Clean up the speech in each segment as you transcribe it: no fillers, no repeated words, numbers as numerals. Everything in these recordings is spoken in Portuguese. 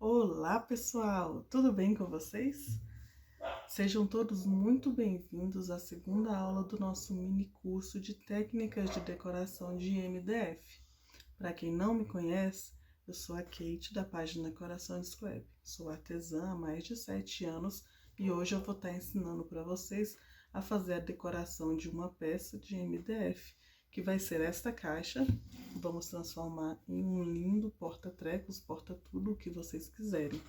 Olá, pessoal! Tudo bem com vocês? Sejam todos muito bem-vindos à segunda aula do nosso mini curso de técnicas de decoração de MDF. Para quem não me conhece, eu sou a Kate da página Coração de Scrap. Sou artesã há mais de 7 anos e hoje eu vou estar ensinando para vocês a fazer a decoração de uma peça de MDF, que vai ser esta caixa. Vamos transformar em um lindo porta-trecos, porta-tudo o que vocês quiserem.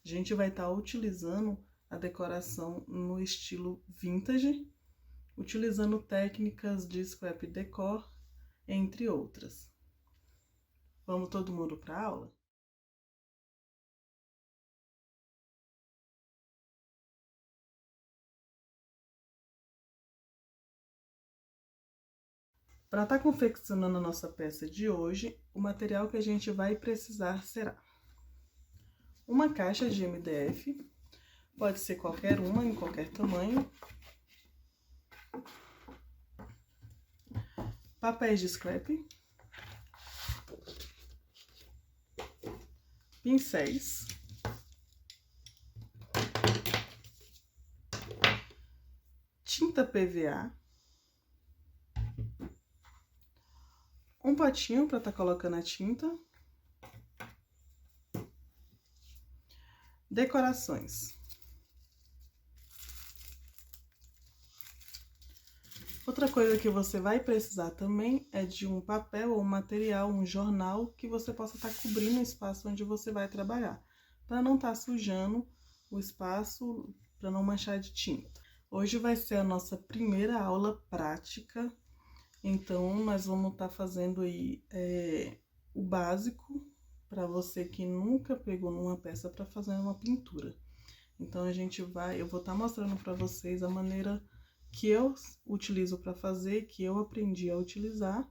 A gente vai estar utilizando a decoração no estilo vintage, utilizando técnicas de scrap decor, entre outras. Vamos todo mundo para a aula? Para estar confeccionando a nossa peça de hoje, o material que a gente vai precisar será uma caixa de MDF, pode ser qualquer uma, em qualquer tamanho, papéis de scrap, pincéis, tinta PVA, um potinho para estar colocando a tinta, decorações. Outra coisa que você vai precisar também é de um papel ou um material, um jornal, que você possa estar cobrindo o espaço onde você vai trabalhar, para não estar sujando o espaço, para não manchar de tinta. Hoje vai ser a nossa primeira aula prática, então nós vamos estar fazendo aí o básico para você que nunca pegou numa peça para fazer uma pintura. Então eu vou estar mostrando para vocês a maneira que eu utilizo para fazer, que eu aprendi a utilizar,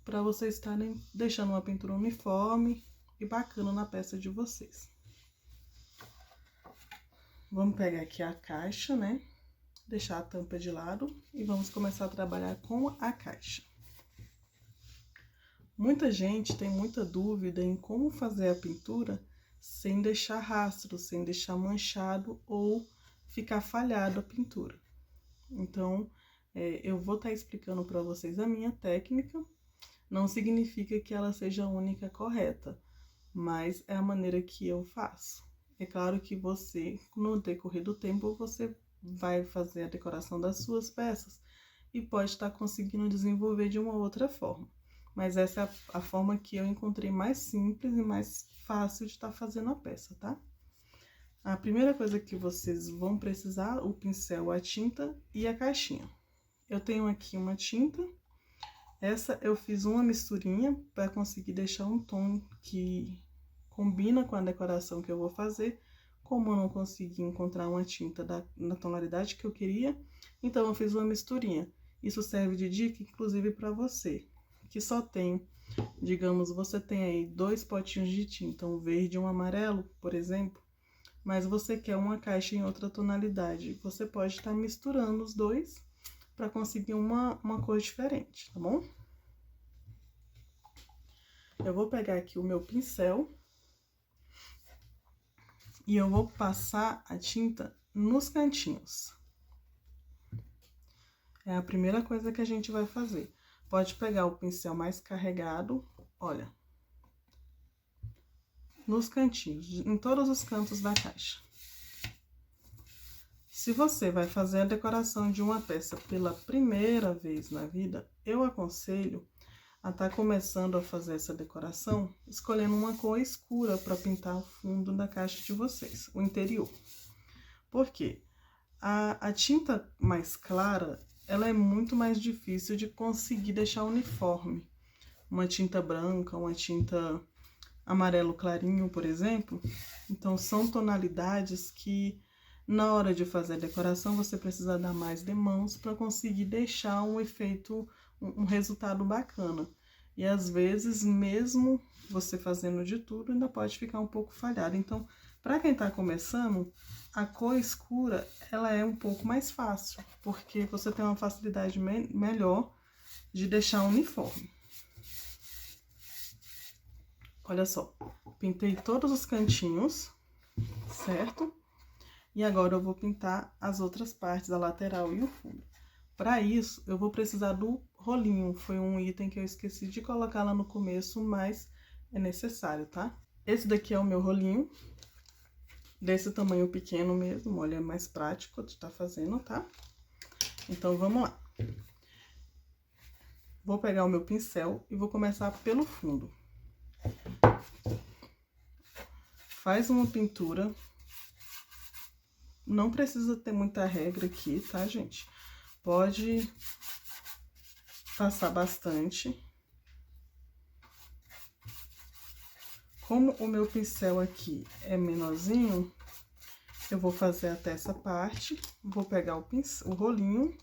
para vocês estarem deixando uma pintura uniforme e bacana na peça de vocês. Vamos pegar aqui a caixa, né? Deixar a tampa de lado e vamos começar a trabalhar com a caixa. Muita gente tem muita dúvida em como fazer a pintura sem deixar rastro, sem deixar manchado ou ficar falhado a pintura. Então, eu vou estar explicando para vocês a minha técnica. Não significa que ela seja a única correta, mas é a maneira que eu faço. É claro que você, no decorrer do tempo, você vai fazer a decoração das suas peças e pode estar conseguindo desenvolver de uma outra forma. Mas essa é a forma que eu encontrei mais simples e mais fácil de estar fazendo a peça, tá? A primeira coisa que vocês vão precisar, o pincel, a tinta e a caixinha. Eu tenho aqui uma tinta. Essa eu fiz uma misturinha para conseguir deixar um tom que combina com a decoração que eu vou fazer. Como eu não consegui encontrar uma tinta na tonalidade que eu queria, então eu fiz uma misturinha. Isso serve de dica, inclusive, para você, que só tem, digamos, você tem aí 2 potinhos de tinta, um verde e um amarelo, por exemplo, mas você quer uma caixa em outra tonalidade, você pode estar misturando os dois para conseguir uma cor diferente, tá bom? Eu vou pegar aqui o meu pincel e eu vou passar a tinta nos cantinhos. É a primeira coisa que a gente vai fazer. Pode pegar o pincel mais carregado, olha, nos cantinhos, em todos os cantos da caixa. Se você vai fazer a decoração de uma peça pela primeira vez na vida, eu aconselho a estar começando a fazer essa decoração escolhendo uma cor escura para pintar o fundo da caixa de vocês, o interior. Por quê? A tinta mais clara, ela é muito mais difícil de conseguir deixar uniforme. Uma tinta branca, uma tinta amarelo clarinho, por exemplo. Então, são tonalidades que, na hora de fazer a decoração, você precisa dar mais demãos para conseguir deixar um efeito, um resultado bacana. E, às vezes, mesmo você fazendo de tudo, ainda pode ficar um pouco falhado. Então, para quem está começando, a cor escura, ela é um pouco mais fácil, porque você tem uma facilidade melhor de deixar uniforme. Olha só, pintei todos os cantinhos, certo? E agora eu vou pintar as outras partes, a lateral e o fundo. Para isso, eu vou precisar do rolinho. Foi um item que eu esqueci de colocar lá no começo, mas é necessário, tá? Esse daqui é o meu rolinho, desse tamanho pequeno mesmo, olha, é mais prático de estar fazendo, tá? Então, vamos lá. Vou pegar o meu pincel e vou começar pelo fundo. Faz uma pintura. Não precisa ter muita regra aqui, tá, gente? Pode passar bastante. Como o meu pincel aqui é menorzinho, eu vou fazer até essa parte, vou pegar o rolinho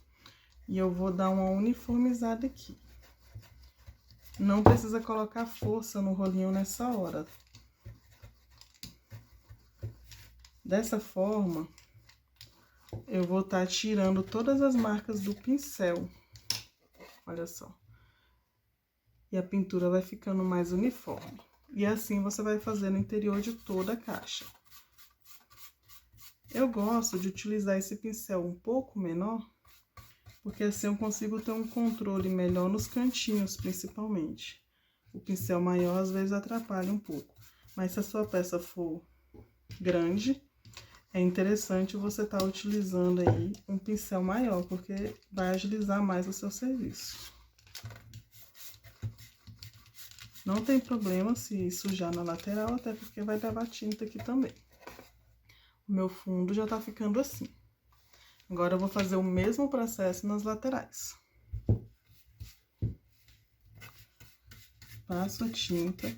e eu vou dar uma uniformizada aqui. Não precisa colocar força no rolinho nessa hora. Dessa forma, eu vou estar tirando todas as marcas do pincel. Olha só. E a pintura vai ficando mais uniforme. E assim você vai fazer no interior de toda a caixa. Eu gosto de utilizar esse pincel um pouco menor, porque assim eu consigo ter um controle melhor nos cantinhos, principalmente. O pincel maior às vezes atrapalha um pouco, mas se a sua peça for grande, é interessante você estar utilizando aí um pincel maior, porque vai agilizar mais o seu serviço. Não tem problema se sujar na lateral, até porque vai levar tinta aqui também. O meu fundo já tá ficando assim. Agora eu vou fazer o mesmo processo nas laterais. Passo a tinta.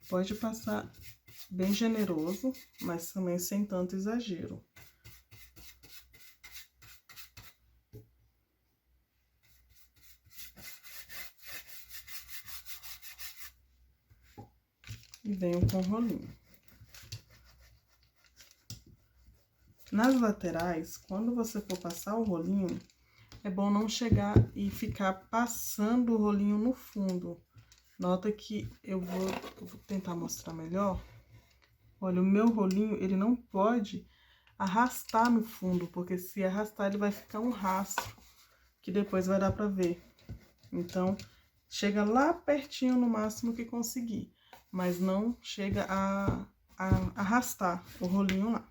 Pode passar bem generoso, mas também sem tanto exagero. E venho com o rolinho. Nas laterais, quando você for passar o rolinho, é bom não chegar e ficar passando o rolinho no fundo. Nota que eu vou tentar mostrar melhor. Olha, o meu rolinho, ele não pode arrastar no fundo, porque se arrastar ele vai ficar um rastro, que depois vai dar pra ver. Então, chega lá pertinho no máximo que conseguir, mas não chega a arrastar o rolinho lá.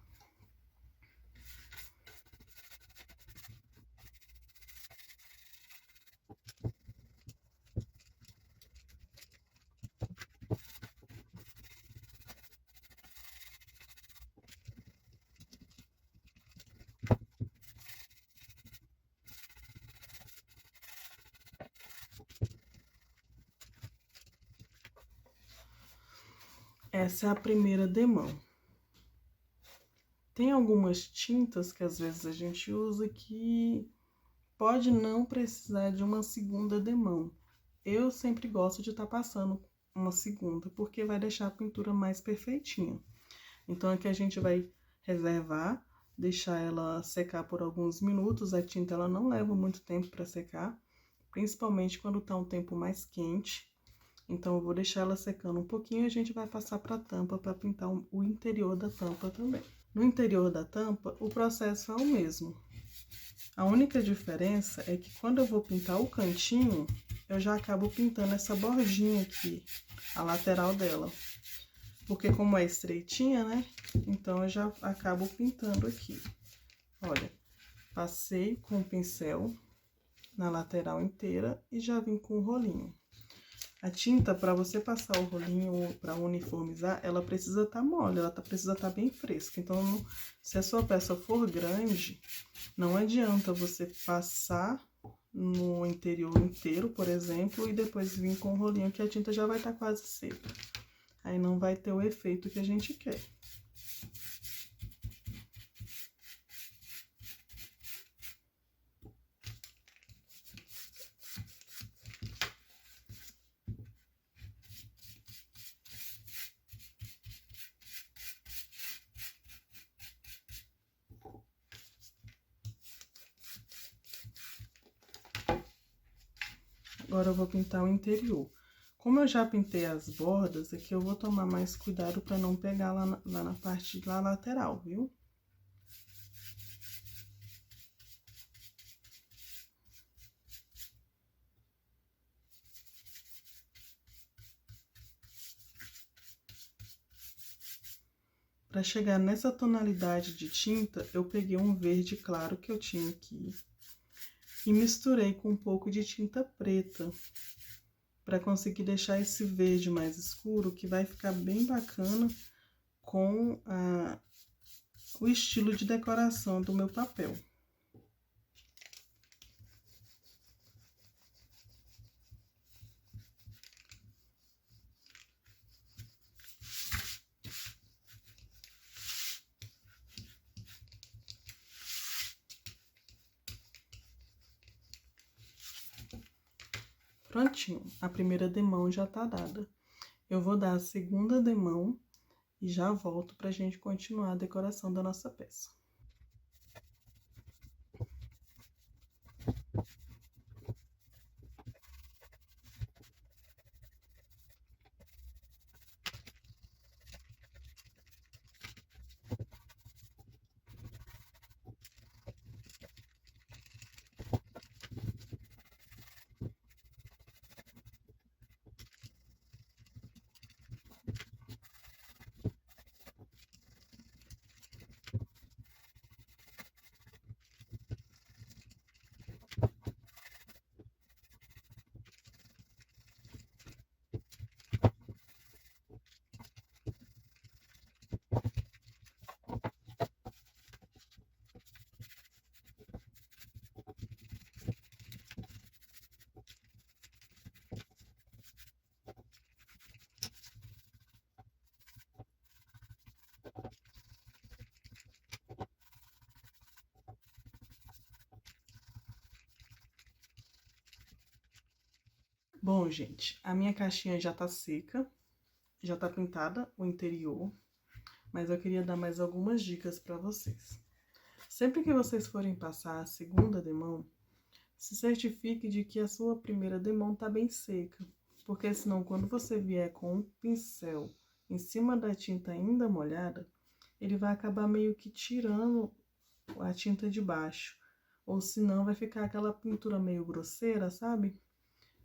Essa é a primeira demão. Tem algumas tintas que às vezes a gente usa que pode não precisar de uma segunda demão. Eu sempre gosto de estar passando uma segunda, porque vai deixar a pintura mais perfeitinha. Então, aqui a gente vai reservar, deixar ela secar por alguns minutos. A tinta, ela não leva muito tempo para secar, principalmente quando tá um tempo mais quente. Então, eu vou deixar ela secando um pouquinho e a gente vai passar para a tampa para pintar o interior da tampa também. No interior da tampa, o processo é o mesmo. A única diferença é que quando eu vou pintar o cantinho, eu já acabo pintando essa bordinha aqui, a lateral dela. Porque como é estreitinha, né? Então, eu já acabo pintando aqui. Olha, passei com o pincel na lateral inteira e já vim com o rolinho. A tinta, para você passar o rolinho para uniformizar, ela precisa estar mole, ela precisa estar bem fresca. Então, se a sua peça for grande, não adianta você passar no interior inteiro, por exemplo, e depois vir com o rolinho, que a tinta já vai estar quase seca. Aí não vai ter o efeito que a gente quer. Agora eu vou pintar o interior. Como eu já pintei as bordas, aqui eu vou tomar mais cuidado para não pegar lá na parte da lateral, viu? Para chegar nessa tonalidade de tinta, eu peguei um verde claro que eu tinha aqui e misturei com um pouco de tinta preta, para conseguir deixar esse verde mais escuro, que vai ficar bem bacana com o estilo de decoração do meu papel. Prontinho, a primeira demão já tá dada. Eu vou dar a segunda demão e já volto pra gente continuar a decoração da nossa peça. Bom, gente, a minha caixinha já tá seca, já tá pintada o interior, mas eu queria dar mais algumas dicas para vocês. Sempre que vocês forem passar a segunda demão, se certifique de que a sua primeira demão tá bem seca, porque senão quando você vier com o pincel em cima da tinta ainda molhada, ele vai acabar meio que tirando a tinta de baixo, ou senão vai ficar aquela pintura meio grosseira, sabe?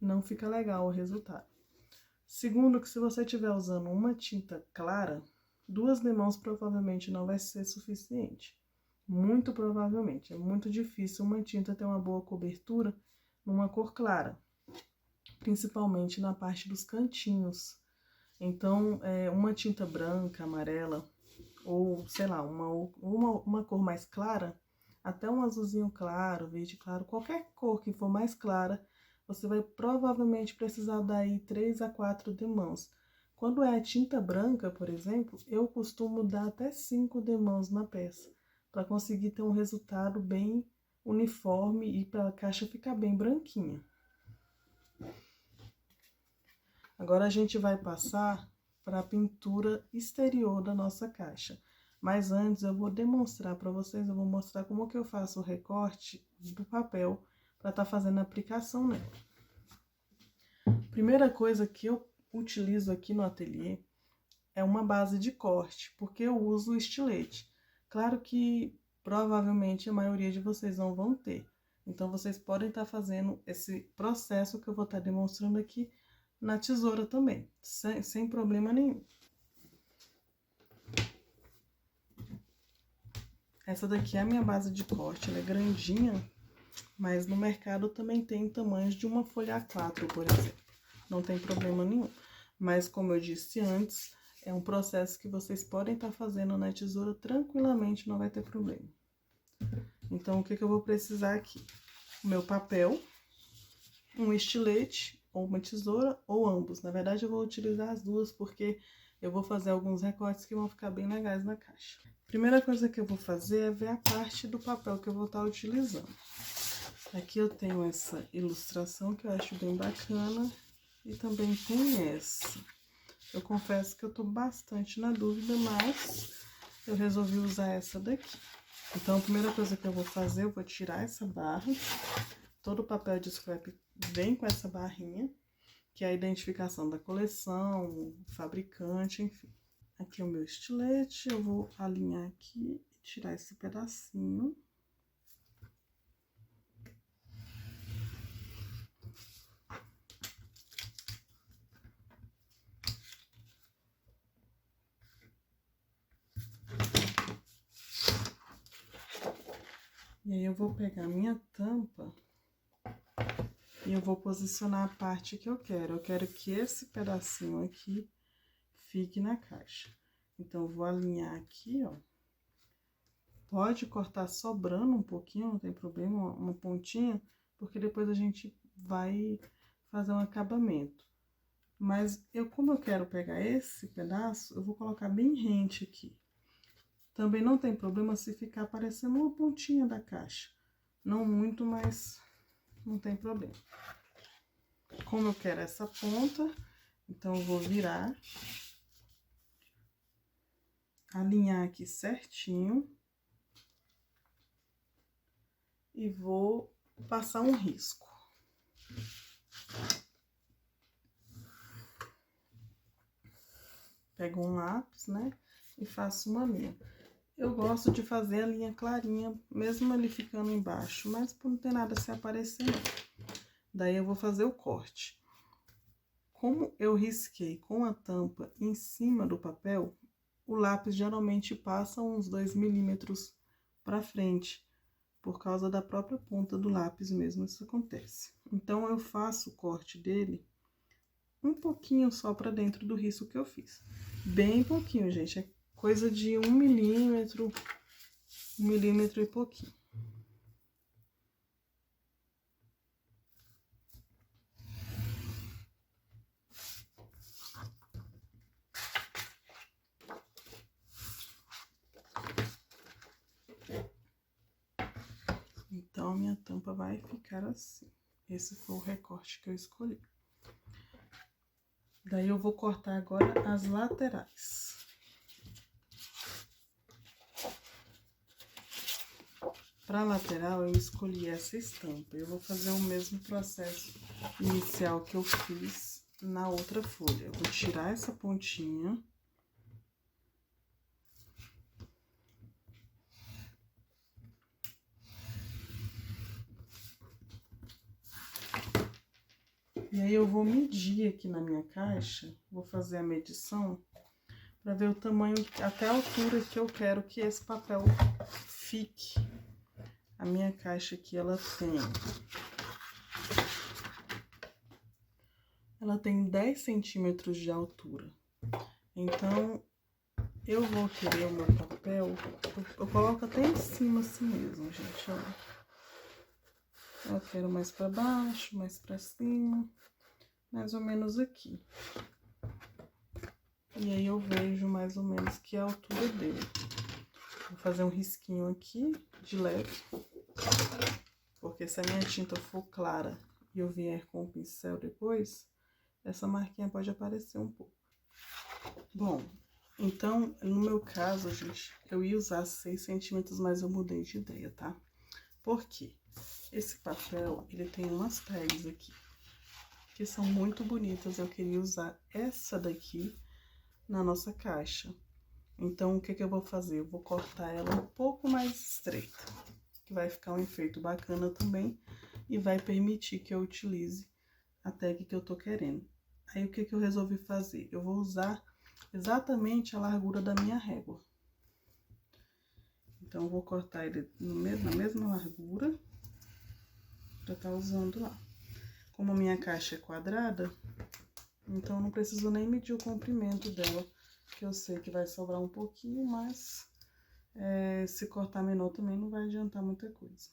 Não fica legal o resultado. Segundo, que se você estiver usando uma tinta clara, 2 demãos provavelmente não vai ser suficiente. Muito provavelmente. É muito difícil uma tinta ter uma boa cobertura numa cor clara, principalmente na parte dos cantinhos. Então, uma tinta branca, amarela, ou sei lá, uma cor mais clara, até um azulzinho claro, verde claro, qualquer cor que for mais clara, você vai provavelmente precisar daí 3 a 4 demãos. Quando é a tinta branca, por exemplo, eu costumo dar até 5 demãos na peça, para conseguir ter um resultado bem uniforme e para a caixa ficar bem branquinha. Agora a gente vai passar para a pintura exterior da nossa caixa. Mas antes eu vou demonstrar para vocês, eu vou mostrar como que eu faço o recorte do papel para estar fazendo a aplicação nela. Primeira coisa que eu utilizo aqui no ateliê é uma base de corte, porque eu uso estilete. Claro que provavelmente a maioria de vocês não vão ter. Então, vocês podem estar fazendo esse processo que eu vou estar demonstrando aqui na tesoura também, sem problema nenhum. Essa daqui é a minha base de corte, ela é grandinha, mas no mercado também tem tamanhos de uma folha A4, por exemplo. Não tem problema nenhum. Mas, como eu disse antes, é um processo que vocês podem estar fazendo na tesoura tranquilamente, não vai ter problema. Então, o que eu vou precisar aqui? O meu papel, um estilete, ou uma tesoura, ou ambos. Na verdade, eu vou utilizar as duas, porque eu vou fazer alguns recortes que vão ficar bem legais na caixa. Primeira coisa que eu vou fazer é ver a parte do papel que eu vou estar utilizando. Aqui eu tenho essa ilustração que eu acho bem bacana, e também tem essa. Eu confesso que eu tô bastante na dúvida, mas eu resolvi usar essa daqui. Então, a primeira coisa que eu vou fazer, eu vou tirar essa barra. Todo o papel de scrap vem com essa barrinha, que é a identificação da coleção, fabricante, enfim. Aqui é o meu estilete, eu vou alinhar aqui e tirar esse pedacinho. E aí, eu vou pegar a minha tampa e eu vou posicionar a parte que eu quero. Eu quero que esse pedacinho aqui fique na caixa. Então, eu vou alinhar aqui, ó. Pode cortar sobrando um pouquinho, não tem problema, uma pontinha, porque depois a gente vai fazer um acabamento. Mas como eu quero pegar esse pedaço, eu vou colocar bem rente aqui. Também não tem problema se ficar parecendo uma pontinha da caixa. Não muito, mas não tem problema. Como eu quero essa ponta, então eu vou virar, alinhar aqui certinho e vou passar um risco. Pego um lápis, né, e faço uma linha. Eu gosto de fazer a linha clarinha, mesmo ele ficando embaixo, mas por não ter nada se aparecer, não. Daí, eu vou fazer o corte. Como eu risquei com a tampa em cima do papel, o lápis geralmente passa uns 2 milímetros para frente, por causa da própria ponta do lápis mesmo, isso acontece. Então, eu faço o corte dele um pouquinho só para dentro do risco que eu fiz. Bem pouquinho, gente, é coisa de 1 milímetro, 1 milímetro e pouquinho. Então, a minha tampa vai ficar assim. Esse foi o recorte que eu escolhi. Daí, eu vou cortar agora as laterais. Para lateral, eu escolhi essa estampa. Eu vou fazer o mesmo processo inicial que eu fiz na outra folha. Eu vou tirar essa pontinha. E aí, eu vou medir aqui na minha caixa, vou fazer a medição para ver o tamanho, até a altura que eu quero que esse papel fique. A minha caixa aqui, ela tem 10 centímetros de altura. Então, eu vou querer o meu papel, eu coloco até em cima assim mesmo, gente, ó. Eu quero mais pra baixo, mais pra cima, mais ou menos aqui. E aí, eu vejo mais ou menos que é a altura dele. Vou fazer um risquinho aqui, de leve. Porque se a minha tinta for clara e eu vier com o pincel depois, essa marquinha pode aparecer um pouco. Bom, então, no meu caso, gente, eu ia usar 6 centímetros, mas eu mudei de ideia, tá? Por quê? Esse papel, ele tem umas tags aqui, que são muito bonitas. Eu queria usar essa daqui na nossa caixa. Então, o que que eu vou fazer? Eu vou cortar ela um pouco mais estreita, que vai ficar um efeito bacana também e vai permitir que eu utilize a tag que eu tô querendo. Aí, o que que eu resolvi fazer? Eu vou usar exatamente a largura da minha régua. Então, eu vou cortar ele na mesma largura pra tá usando lá. Como a minha caixa é quadrada, então eu não preciso nem medir o comprimento dela, que eu sei que vai sobrar um pouquinho, mas se cortar menor também não vai adiantar muita coisa.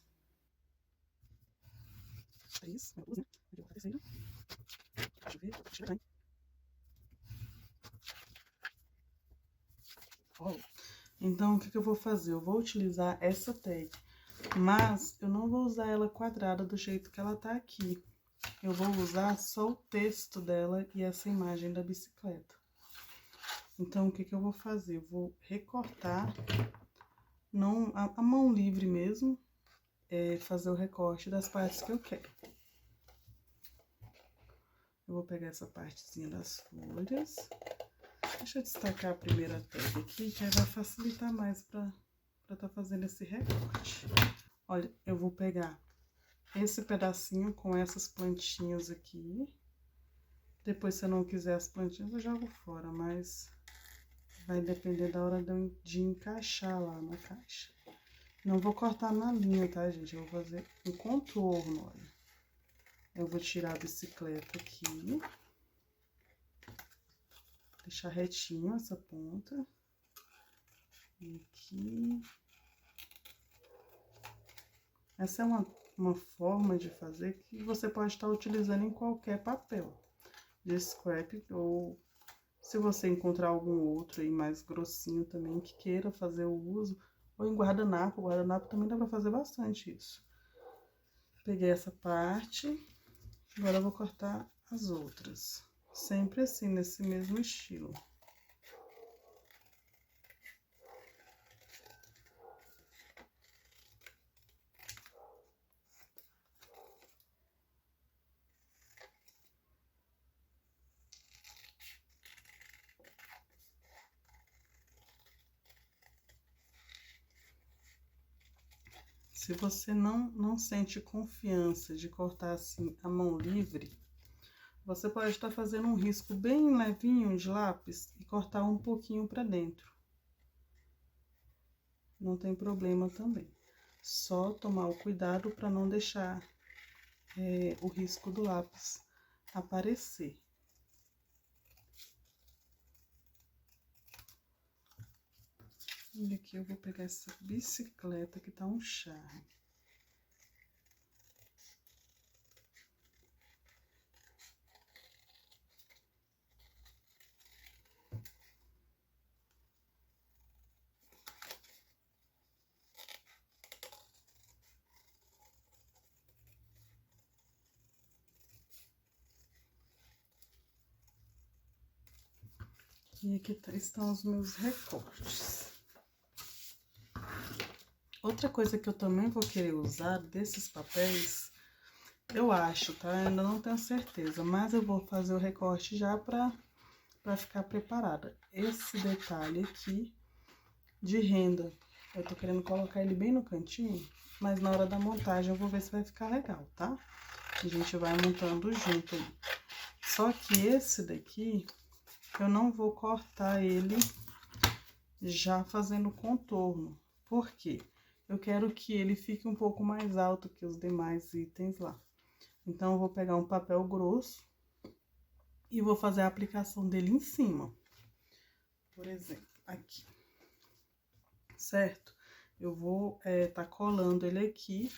É isso, minha blusa, né? Vou colocar a terceira. Deixa eu ver, deixa eu ver. Então, o que que eu vou fazer? Eu vou utilizar essa tag, mas eu não vou usar ela quadrada do jeito que ela tá aqui. Eu vou usar só o texto dela e essa imagem da bicicleta. Então, o que que eu vou fazer? Eu vou recortar, não, a mão livre mesmo, fazer o recorte das partes que eu quero. Eu vou pegar essa partezinha das folhas. Deixa eu destacar a primeira tag aqui, que aí vai facilitar mais pra tá fazendo esse recorte. Olha, eu vou pegar esse pedacinho com essas plantinhas aqui. Depois, se eu não quiser as plantinhas, eu jogo fora, mas vai depender da hora de encaixar lá na caixa. Não vou cortar na linha, tá, gente? Eu vou fazer um contorno, olha. Eu vou tirar a bicicleta aqui. Deixar retinho essa ponta. E aqui. Essa é uma forma de fazer que você pode estar utilizando em qualquer papel de scrap, ou se você encontrar algum outro aí mais grossinho também que queira fazer o uso, ou em guardanapo. O guardanapo também dá pra fazer bastante isso. Peguei essa parte, agora eu vou cortar as outras. Sempre assim, nesse mesmo estilo. Se você não sente confiança de cortar assim a mão livre, você pode estar fazendo um risco bem levinho de lápis e cortar um pouquinho para dentro. Não tem problema também. Só tomar o cuidado para não deixar o risco do lápis aparecer. E aqui eu vou pegar essa bicicleta que tá um charme. E aqui estão os meus recortes. Outra coisa que eu também vou querer usar desses papéis, eu acho, tá? Ainda não tenho certeza, mas eu vou fazer o recorte já pra ficar preparada. Esse detalhe aqui de renda, eu tô querendo colocar ele bem no cantinho, mas na hora da montagem eu vou ver se vai ficar legal, tá? A gente vai montando junto aí. Só que esse daqui, eu não vou cortar ele já fazendo contorno. Por quê? Eu quero que ele fique um pouco mais alto que os demais itens lá. Então, eu vou pegar um papel grosso e vou fazer a aplicação dele em cima. Por exemplo, aqui. Certo? Eu vou tá colando ele aqui.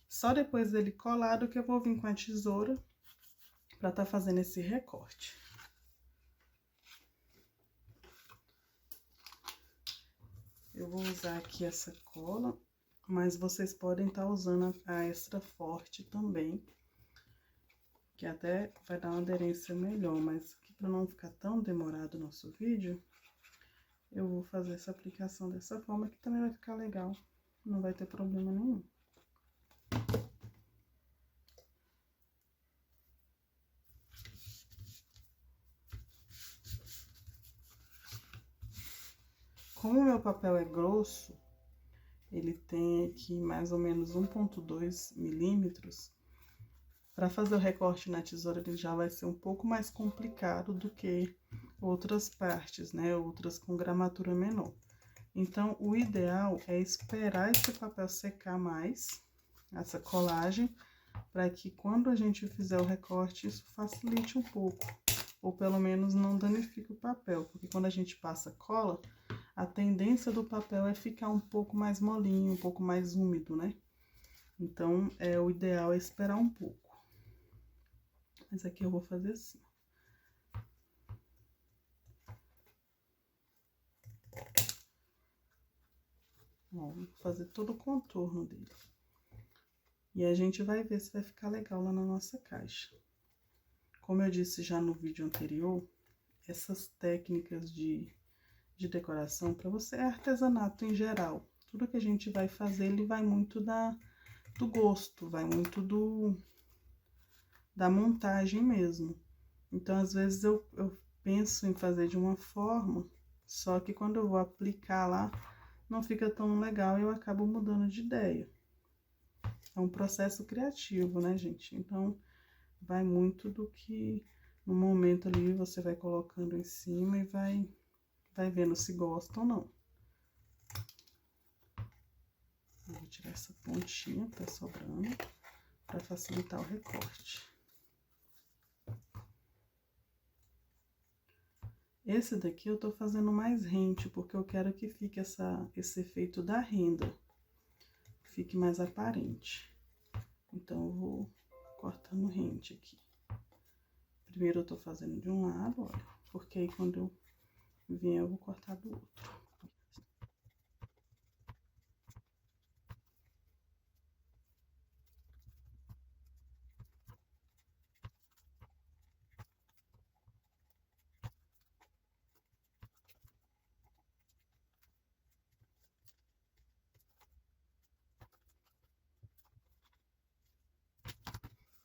Só depois dele colado que eu vou vir com a tesoura pra tá fazendo esse recorte. Eu vou usar aqui essa cola, mas vocês podem estar usando a extra forte também, que até vai dar uma aderência melhor, mas aqui para não ficar tão demorado o nosso vídeo, eu vou fazer essa aplicação dessa forma, que também vai ficar legal, não vai ter problema nenhum. Como o meu papel é grosso, ele tem aqui mais ou menos 1,2 milímetros. Para fazer o recorte na tesoura, ele já vai ser um pouco mais complicado do que outras partes, né? Outras com gramatura menor. Então, o ideal é esperar esse papel secar mais, essa colagem, para que quando a gente fizer o recorte, isso facilite um pouco. Ou pelo menos não danifique o papel, porque quando a gente passa cola, a tendência do papel é ficar um pouco mais molinho, um pouco mais úmido, né? Então, o ideal é esperar um pouco. Mas aqui eu vou fazer assim. Ó, vou fazer todo o contorno dele. E a gente vai ver se vai ficar legal lá na nossa caixa. Como eu disse já no vídeo anterior, essas técnicas de decoração, para você, é artesanato em geral. Tudo que a gente vai fazer, ele vai muito do gosto, vai muito da montagem mesmo. Então, às vezes, eu penso em fazer de uma forma, só que quando eu vou aplicar lá, não fica tão legal e eu acabo mudando de ideia. É um processo criativo, né, gente? Então, vai muito do que no momento ali você vai colocando em cima e vai vendo se gosta ou não. Vou tirar essa pontinha que tá sobrando para facilitar o recorte. Esse daqui eu tô fazendo mais rente, porque eu quero que fique esse efeito da renda, fique mais aparente. Então, eu vou cortando rente aqui. Primeiro eu tô fazendo de um lado, olha, porque aí quando eu vier eu vou cortar do outro.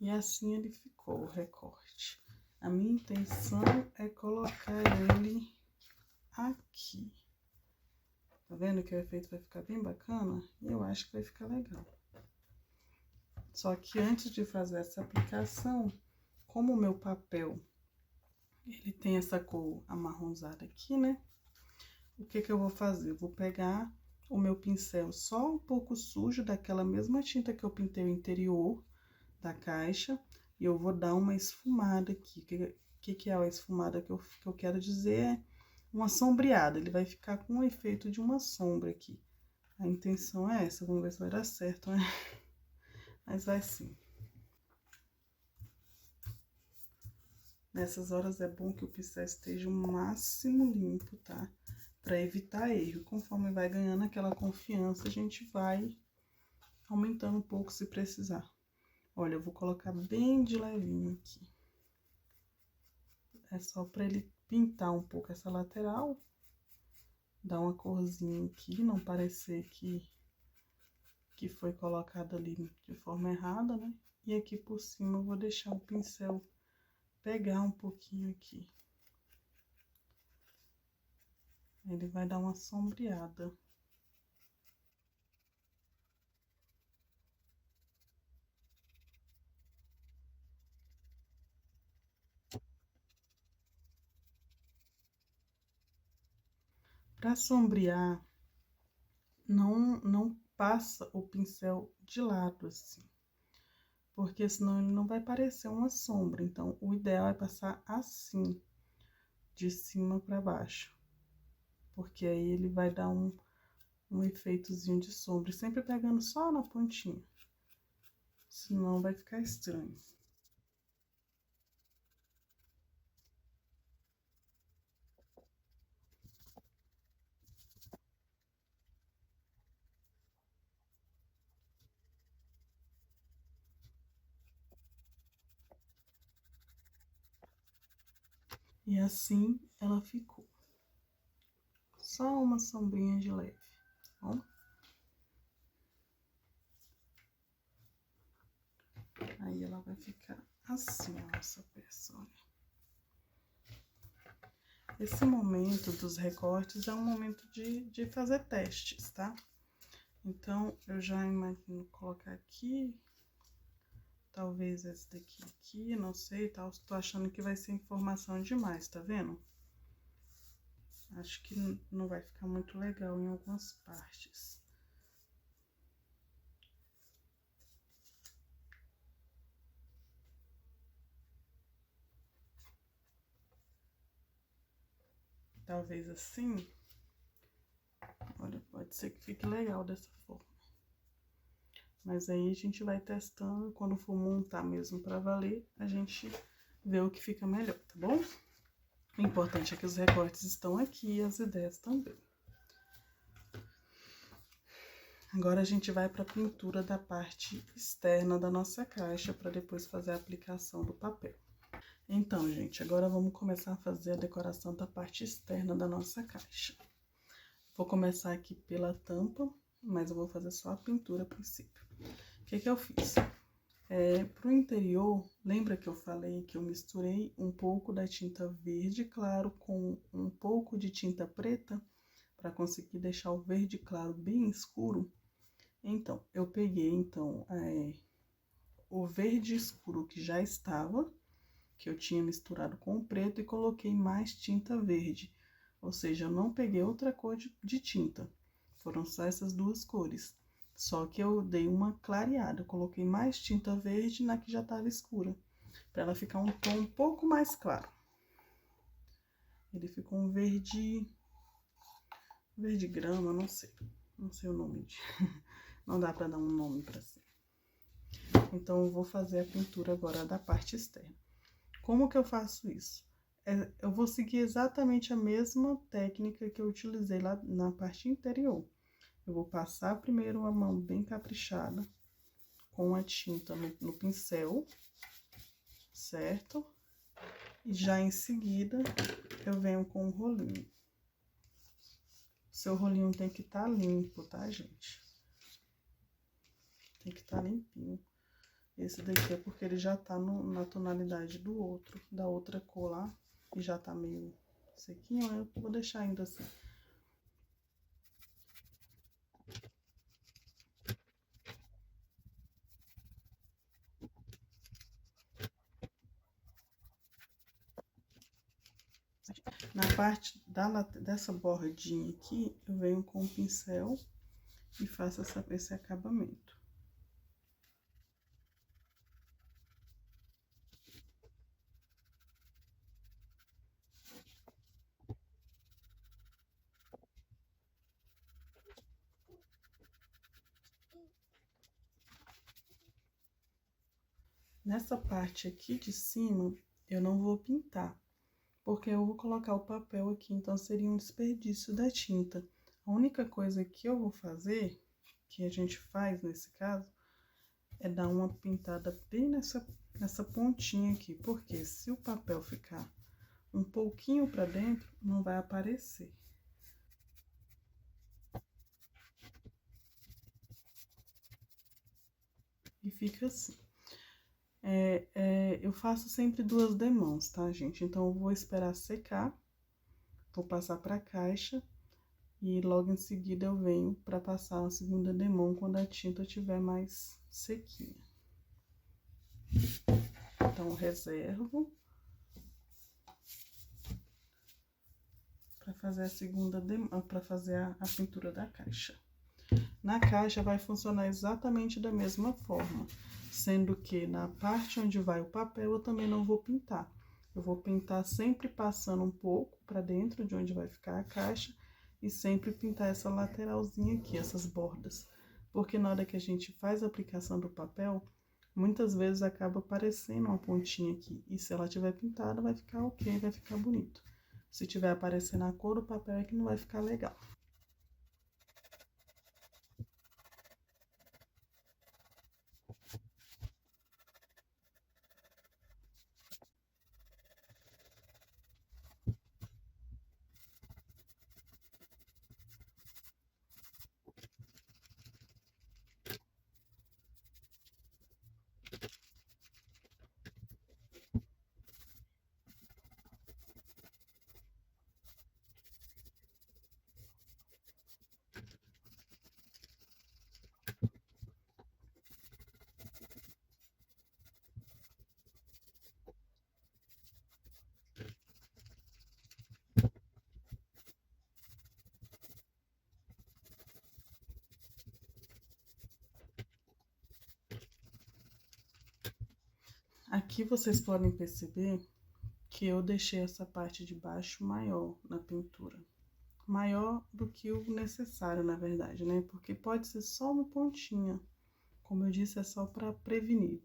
E assim ele ficou, o recorte. A minha intenção é colocar ele aqui. Tá vendo que o efeito vai ficar bem bacana? Eu acho que vai ficar legal. Só que antes de fazer essa aplicação, como o meu papel, ele tem essa cor amarronzada aqui, né? O que que eu vou fazer? Eu vou pegar o meu pincel só um pouco sujo, daquela mesma tinta que eu pintei o interior da caixa, e eu vou dar uma esfumada aqui. Que é a esfumada que eu quero dizer? É uma sombreada. Ele vai ficar com o efeito de uma sombra aqui. A intenção é essa. Vamos ver se vai dar certo, né? Mas vai sim. Nessas horas é bom que o pincel esteja o máximo limpo, tá? Pra evitar erro. Conforme vai ganhando aquela confiança, a gente vai aumentando um pouco se precisar. Olha, eu vou colocar bem de levinho aqui. É só pra ele pintar um pouco essa lateral. Dar uma corzinha aqui, não parecer que foi colocado ali de forma errada, né? E aqui por cima eu vou deixar o pincel pegar um pouquinho aqui. Ele vai dar uma sombreada. Para sombrear, não passa o pincel de lado assim, porque senão ele não vai parecer uma sombra. Então, o ideal é passar assim, de cima para baixo, porque aí ele vai dar um efeitozinho de sombra, sempre pegando só na pontinha, senão vai ficar estranho. E assim ela ficou. Só uma sombrinha de leve, tá bom? Aí ela vai ficar assim, a nossa peça, olha. Esse momento dos recortes é um momento de fazer testes, tá? Então, eu já imagino colocar aqui, talvez esse daqui aqui, não sei, tá? Tô achando que vai ser informação demais, tá vendo? Acho que não vai ficar muito legal em algumas partes. Talvez assim, olha, pode ser que fique legal dessa forma. Mas aí a gente vai testando, quando for montar mesmo pra valer, a gente vê o que fica melhor, tá bom? O importante é que os recortes estão aqui e as ideias também. Agora a gente vai pra pintura da parte externa da nossa caixa, pra depois fazer a aplicação do papel. Então, gente, agora vamos começar a fazer a decoração da parte externa da nossa caixa. Vou começar aqui pela tampa, mas eu vou fazer só a pintura a princípio. O que que eu fiz? Pro interior, lembra que eu falei que eu misturei um pouco da tinta verde claro com um pouco de tinta preta para conseguir deixar o verde claro bem escuro? Então, eu peguei o verde escuro que já estava, que eu tinha misturado com o preto, e coloquei mais tinta verde. Ou seja, eu não peguei outra cor de tinta, foram só essas duas cores. Só que eu dei uma clareada, eu coloquei mais tinta verde na que já estava escura, para ela ficar um tom um pouco mais claro. Ele ficou um verde grama, não sei o nome não dá para dar um nome para si. Então, eu vou fazer a pintura agora da parte externa. Como que eu faço isso? Eu vou seguir exatamente a mesma técnica que eu utilizei lá na parte interior. Eu vou passar primeiro a mão bem caprichada com a tinta no pincel, certo? E já em seguida, eu venho com o rolinho. O seu rolinho tem que estar limpo, tá, gente? Tem que estar limpinho. Esse daqui é porque ele já tá na tonalidade da outra cor lá, e já tá meio sequinho, eu vou deixar ainda assim. Na parte dessa bordinha aqui, eu venho com o pincel e faço esse acabamento. Nessa parte aqui de cima, eu não vou pintar, porque eu vou colocar o papel aqui, então seria um desperdício da tinta. A única coisa que eu vou fazer, que a gente faz nesse caso, é dar uma pintada bem nessa pontinha aqui, porque se o papel ficar um pouquinho para dentro, não vai aparecer. E fica assim. Eu faço sempre duas demãos, tá, gente? Então, eu vou esperar secar, vou passar pra caixa e logo em seguida eu venho pra passar a segunda demão quando a tinta estiver mais sequinha. Então, eu reservo pra fazer a segunda demão, pra fazer a pintura da caixa. Na caixa vai funcionar exatamente da mesma forma, sendo que na parte onde vai o papel eu também não vou pintar. Eu vou pintar sempre passando um pouco para dentro de onde vai ficar a caixa e sempre pintar essa lateralzinha aqui, essas bordas. Porque na hora que a gente faz a aplicação do papel, muitas vezes acaba aparecendo uma pontinha aqui. E se ela tiver pintada, vai ficar ok, vai ficar bonito. Se tiver aparecendo a cor do papel, é que não vai ficar legal. Aqui vocês podem perceber que eu deixei essa parte de baixo maior na pintura. Maior do que o necessário, na verdade, né? Porque pode ser só uma pontinha. Como eu disse, é só para prevenir.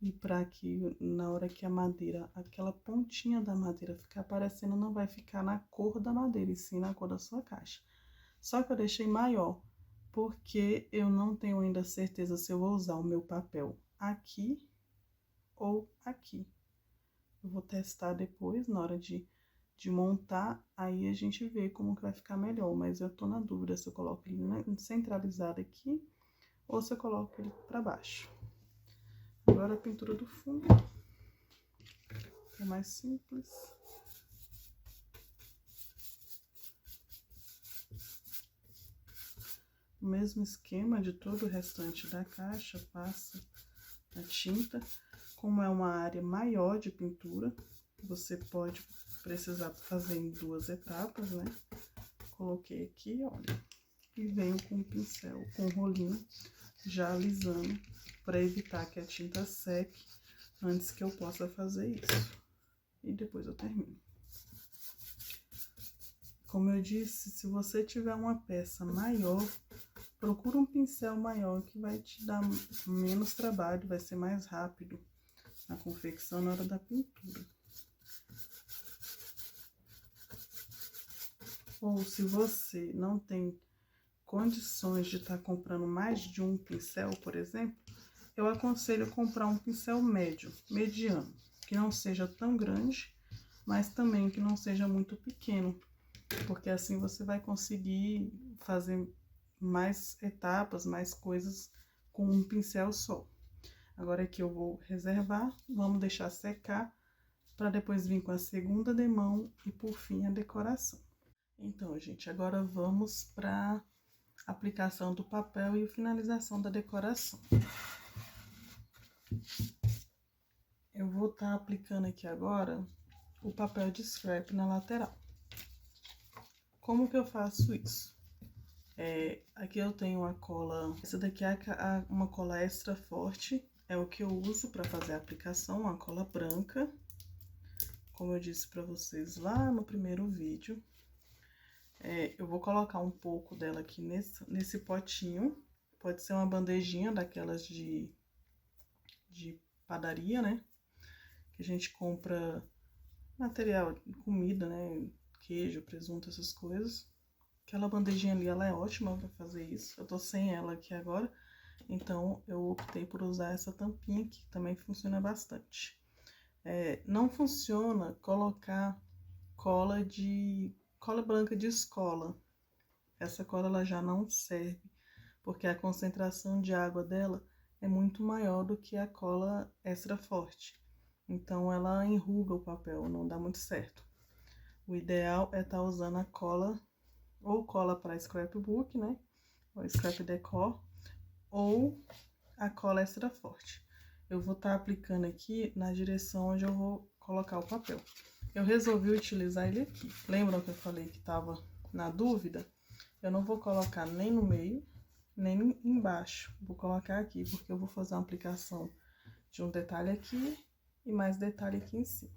E para que na hora que a madeira, aquela pontinha da madeira ficar aparecendo, não vai ficar na cor da madeira, e sim na cor da sua caixa. Só que eu deixei maior, porque eu não tenho ainda certeza se eu vou usar o meu papel aqui ou aqui. Eu vou testar depois, na hora de montar, aí a gente vê como que vai ficar melhor. Mas eu tô na dúvida se eu coloco ele centralizado aqui ou se eu coloco ele pra baixo. Agora a pintura do fundo é mais simples. O mesmo esquema de todo o restante da caixa, passa a tinta. Como é uma área maior de pintura, você pode precisar fazer em 2 etapas, né? Coloquei aqui, olha, e venho com o pincel, com o rolinho, já alisando, para evitar que a tinta seque antes que eu possa fazer isso. E depois eu termino. Como eu disse, se você tiver uma peça maior, procura um pincel maior que vai te dar menos trabalho, vai ser mais rápido a confecção na hora da pintura. Ou se você não tem condições de estar comprando mais de um pincel, por exemplo, eu aconselho comprar um pincel médio, mediano, que não seja tão grande, mas também que não seja muito pequeno, porque assim você vai conseguir fazer mais etapas, mais coisas com um pincel só. Agora aqui eu vou reservar, vamos deixar secar, para depois vir com a segunda demão e por fim a decoração. Então, gente, agora vamos para aplicação do papel e finalização da decoração. Eu vou estar aplicando aqui agora o papel de scrap na lateral. Como que eu faço isso? Aqui eu tenho a cola, essa daqui é uma cola extra forte, é o que eu uso para fazer a aplicação, uma cola branca, como eu disse para vocês lá no primeiro vídeo. Eu vou colocar um pouco dela aqui nesse potinho, pode ser uma bandejinha daquelas de padaria, né? Que a gente compra material, comida, né? Queijo, presunto, essas coisas. Aquela bandejinha ali, ela é ótima para fazer isso. Eu tô sem ela aqui agora, então eu optei por usar essa tampinha aqui, que também funciona bastante. Não funciona colocar cola branca de escola. Essa cola ela já não serve, porque a concentração de água dela é muito maior do que a cola extra forte. Então ela enruga o papel, não dá muito certo. O ideal é estar usando a cola, ou cola para scrapbook, né? Ou scrap decor, ou a cola extra forte. Eu vou estar aplicando aqui na direção onde eu vou colocar o papel. Eu resolvi utilizar ele aqui. Lembram que eu falei que estava na dúvida? Eu não vou colocar nem no meio, nem embaixo. Vou colocar aqui, porque eu vou fazer uma aplicação de um detalhe aqui e mais detalhe aqui em cima,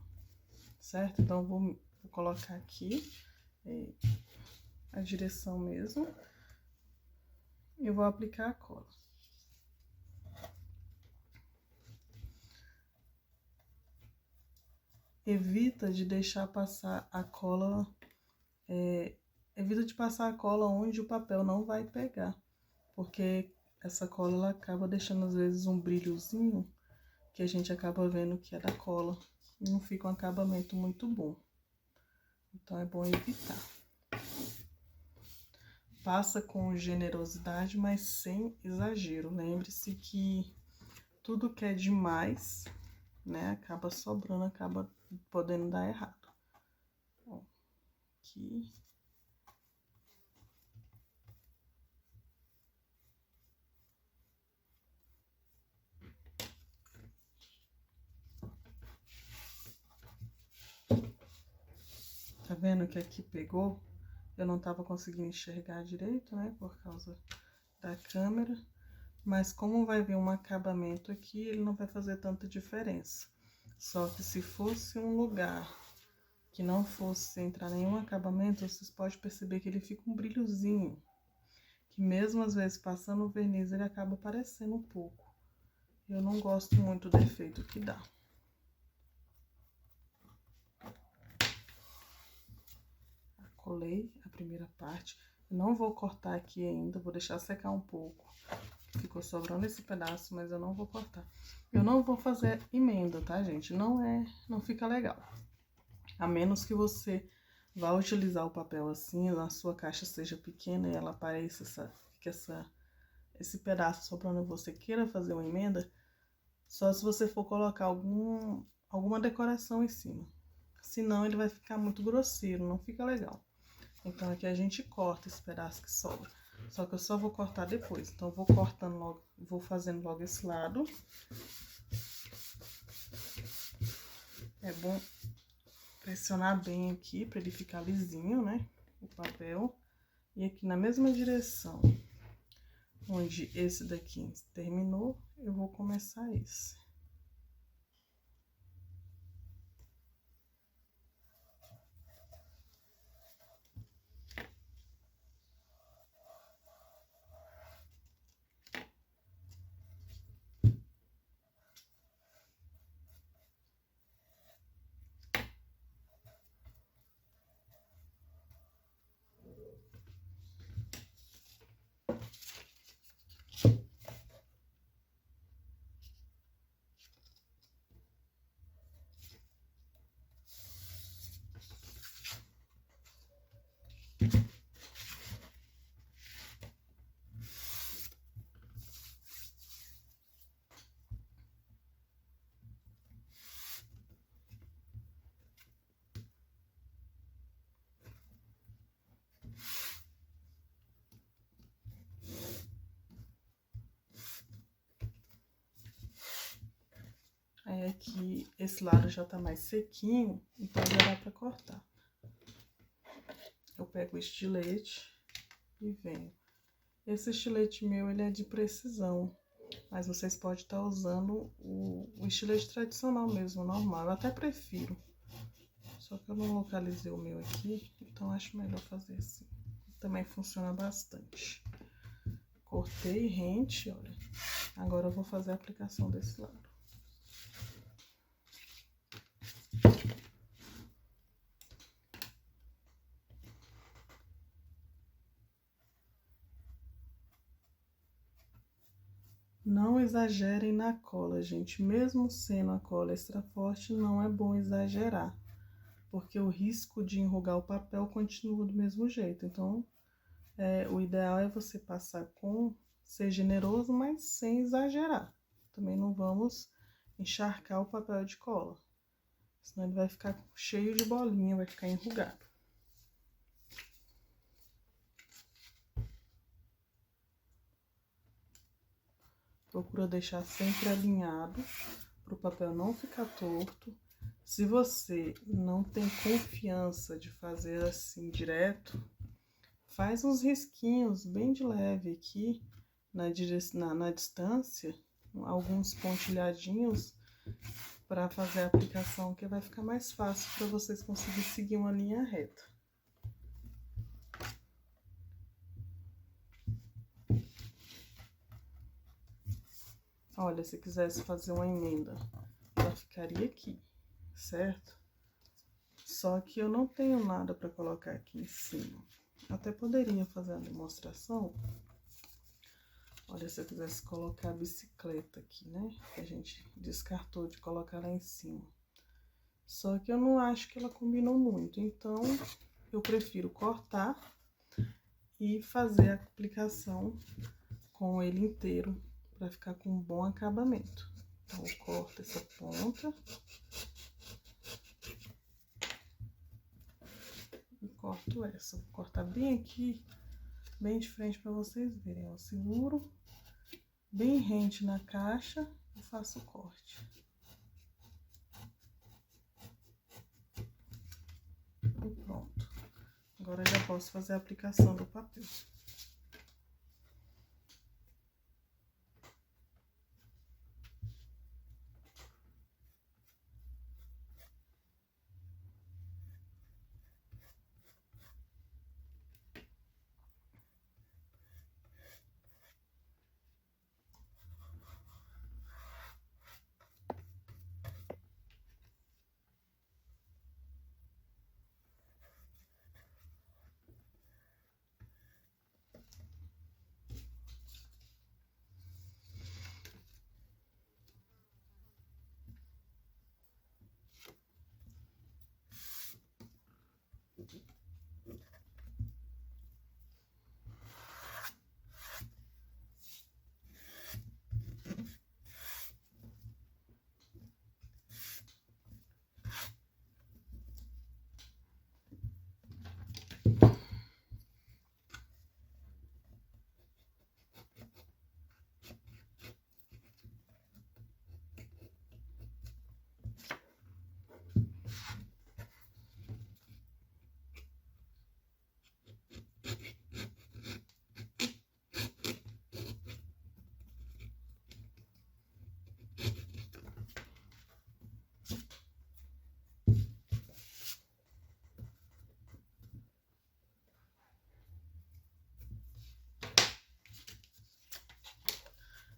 certo? Então, eu vou colocar aqui a direção mesmo e eu vou aplicar a cola. Evita de deixar passar a cola, evita de passar a cola onde o papel não vai pegar, porque essa cola ela acaba deixando às vezes um brilhozinho que a gente acaba vendo que é da cola e não fica um acabamento muito bom. Então é bom evitar. Passa com generosidade, mas sem exagero. Lembre-se que tudo que é demais, né, acaba sobrando, acaba podendo dar errado. Ó, aqui. Tá vendo que aqui pegou? Eu não tava conseguindo enxergar direito, né, por causa da câmera. Mas como vai vir um acabamento aqui, ele não vai fazer tanta diferença. Só que se fosse um lugar que não fosse entrar nenhum acabamento, vocês podem perceber que ele fica um brilhozinho. Que mesmo às vezes passando o verniz, ele acaba aparecendo um pouco. Eu não gosto muito do efeito que dá. Colei a primeira parte. Eu não vou cortar aqui ainda, vou deixar secar um pouco. Ficou sobrando esse pedaço, mas eu não vou cortar. Eu não vou fazer emenda, tá, gente? Não fica legal. A menos que você vá utilizar o papel assim, a sua caixa seja pequena e ela apareça esse pedaço sobrando e você queira fazer uma emenda, Só se você for colocar alguma decoração em cima. Senão ele vai ficar muito grosseiro, não fica legal. Então aqui a gente corta esse pedaço que sobra. Só que eu só vou cortar depois. Então eu vou cortando logo, vou fazendo logo esse lado. É bom pressionar bem aqui para ele ficar lisinho, né? O papel. E aqui na mesma direção onde esse daqui terminou, eu vou começar esse. Aí aqui, esse lado já tá mais sequinho, então já dá pra cortar. Eu pego o estilete e venho. Esse estilete meu, ele é de precisão, mas vocês podem estar usando o estilete tradicional mesmo, normal. Eu até prefiro. Só que eu não localizei o meu aqui, então acho melhor fazer assim. Também funciona bastante. Cortei rente, olha. Agora eu vou fazer a aplicação desse lado. Não exagerem na cola, gente. Mesmo sendo a cola extra forte, não é bom exagerar. Porque o risco de enrugar o papel continua do mesmo jeito. Então, o ideal é você passar ser generoso, mas sem exagerar. Também não vamos encharcar o papel de cola. Senão ele vai ficar cheio de bolinha, vai ficar enrugado. Procura deixar sempre alinhado, para o papel não ficar torto. Se você não tem confiança de fazer assim direto, faz uns risquinhos bem de leve aqui na distância, alguns pontilhadinhos para fazer a aplicação, que vai ficar mais fácil para vocês conseguirem seguir uma linha reta. Olha, se quisesse fazer uma emenda, ela ficaria aqui, certo? Só que eu não tenho nada para colocar aqui em cima. Até poderia fazer a demonstração. Olha, se eu quisesse colocar a bicicleta aqui, né? Que a gente descartou de colocar lá em cima. Só que eu não acho que ela combinou muito. Então, eu prefiro cortar e fazer a aplicação com ele inteiro, para ficar com um bom acabamento. Então, eu corto essa ponta. E corto essa. Vou cortar bem aqui, bem de frente para vocês verem. Eu seguro bem rente na caixa e faço o corte. E pronto. Agora já posso fazer a aplicação do papel.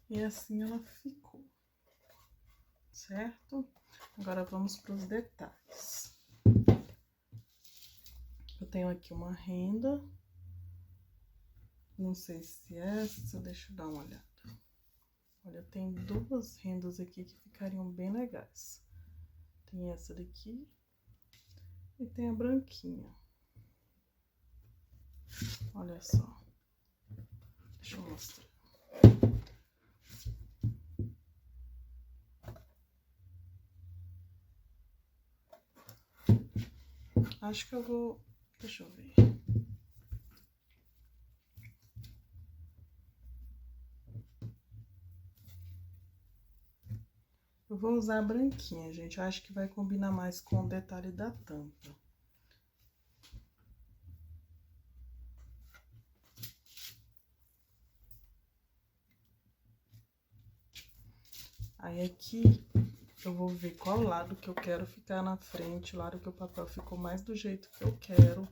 E assim ela ficou, certo? Agora vamos para os detalhes. Eu tenho aqui uma renda, não sei se é essa, deixa eu dar uma olhada. Olha, tem duas rendas aqui que ficariam bem legais. Tem essa daqui e tem a branquinha. Olha só. Deixa eu mostrar. Acho que eu vou... Deixa eu ver. Eu vou usar a branquinha, gente. Eu acho que vai combinar mais com o detalhe da tampa. Aí aqui eu vou ver qual lado que eu quero ficar na frente, o lado que o papel ficou mais do jeito que eu quero.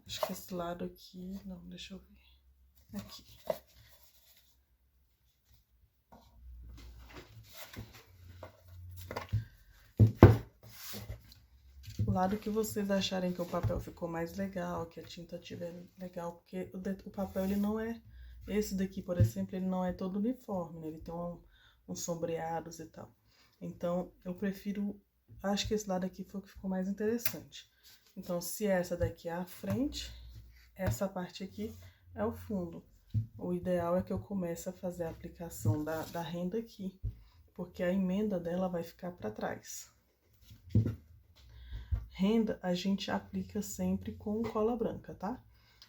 Acho que esse lado aqui... Não, deixa eu ver. Aqui. O lado que vocês acharem que o papel ficou mais legal, que a tinta tiver legal, porque o papel, ele não é... Esse daqui, por exemplo, ele não é todo uniforme, né? Ele tem uns sombreados e tal. Então, eu prefiro... Acho que esse lado aqui foi o que ficou mais interessante. Então, se essa daqui é a frente, essa parte aqui é o fundo. O ideal é que eu comece a fazer a aplicação da renda aqui, porque a emenda dela vai ficar para trás. Renda a gente aplica sempre com cola branca, tá?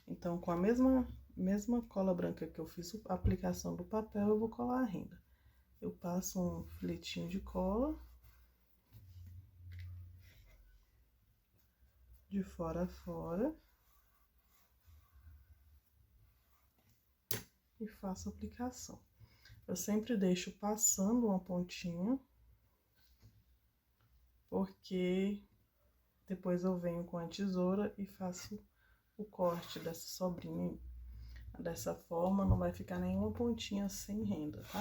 Então, com a mesma cola branca que eu fiz a aplicação do papel, eu vou colar a renda. Eu passo um filetinho de cola de fora a fora e faço a aplicação. Eu sempre deixo passando uma pontinha, porque depois eu venho com a tesoura e faço o corte dessa sobrinha aí. Dessa forma, não vai ficar nenhuma pontinha sem renda, tá?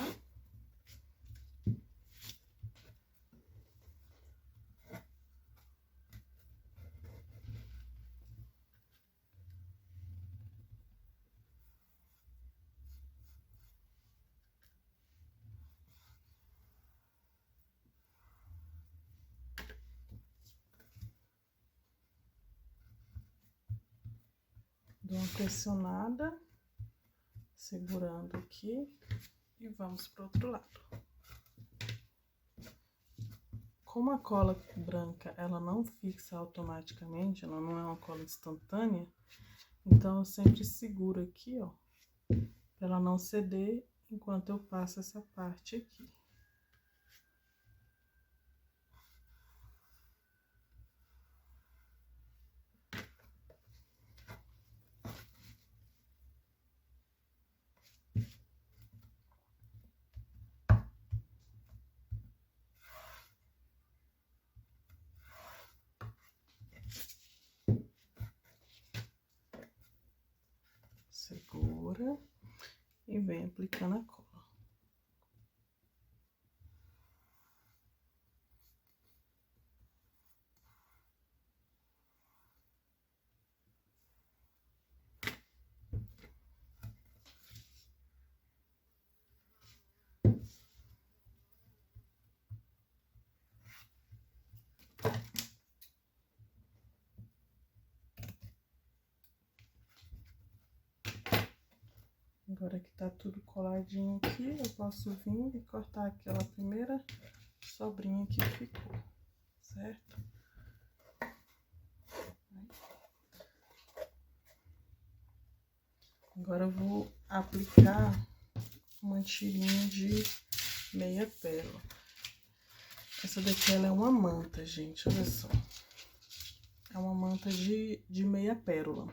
Dou uma pressionada, segurando aqui, e vamos pro outro lado. Como a cola branca, ela não fixa automaticamente, ela não é uma cola instantânea, então eu sempre seguro aqui, ó, pra ela não ceder enquanto eu passo essa parte aqui. Segura e vem aplicando a cola. Agora que tá tudo coladinho aqui, eu posso vir e cortar aquela primeira sobrinha que ficou, certo? Agora eu vou aplicar uma tirinha de meia pérola. Essa daqui, ela é uma manta, gente, olha só. É uma manta de meia pérola.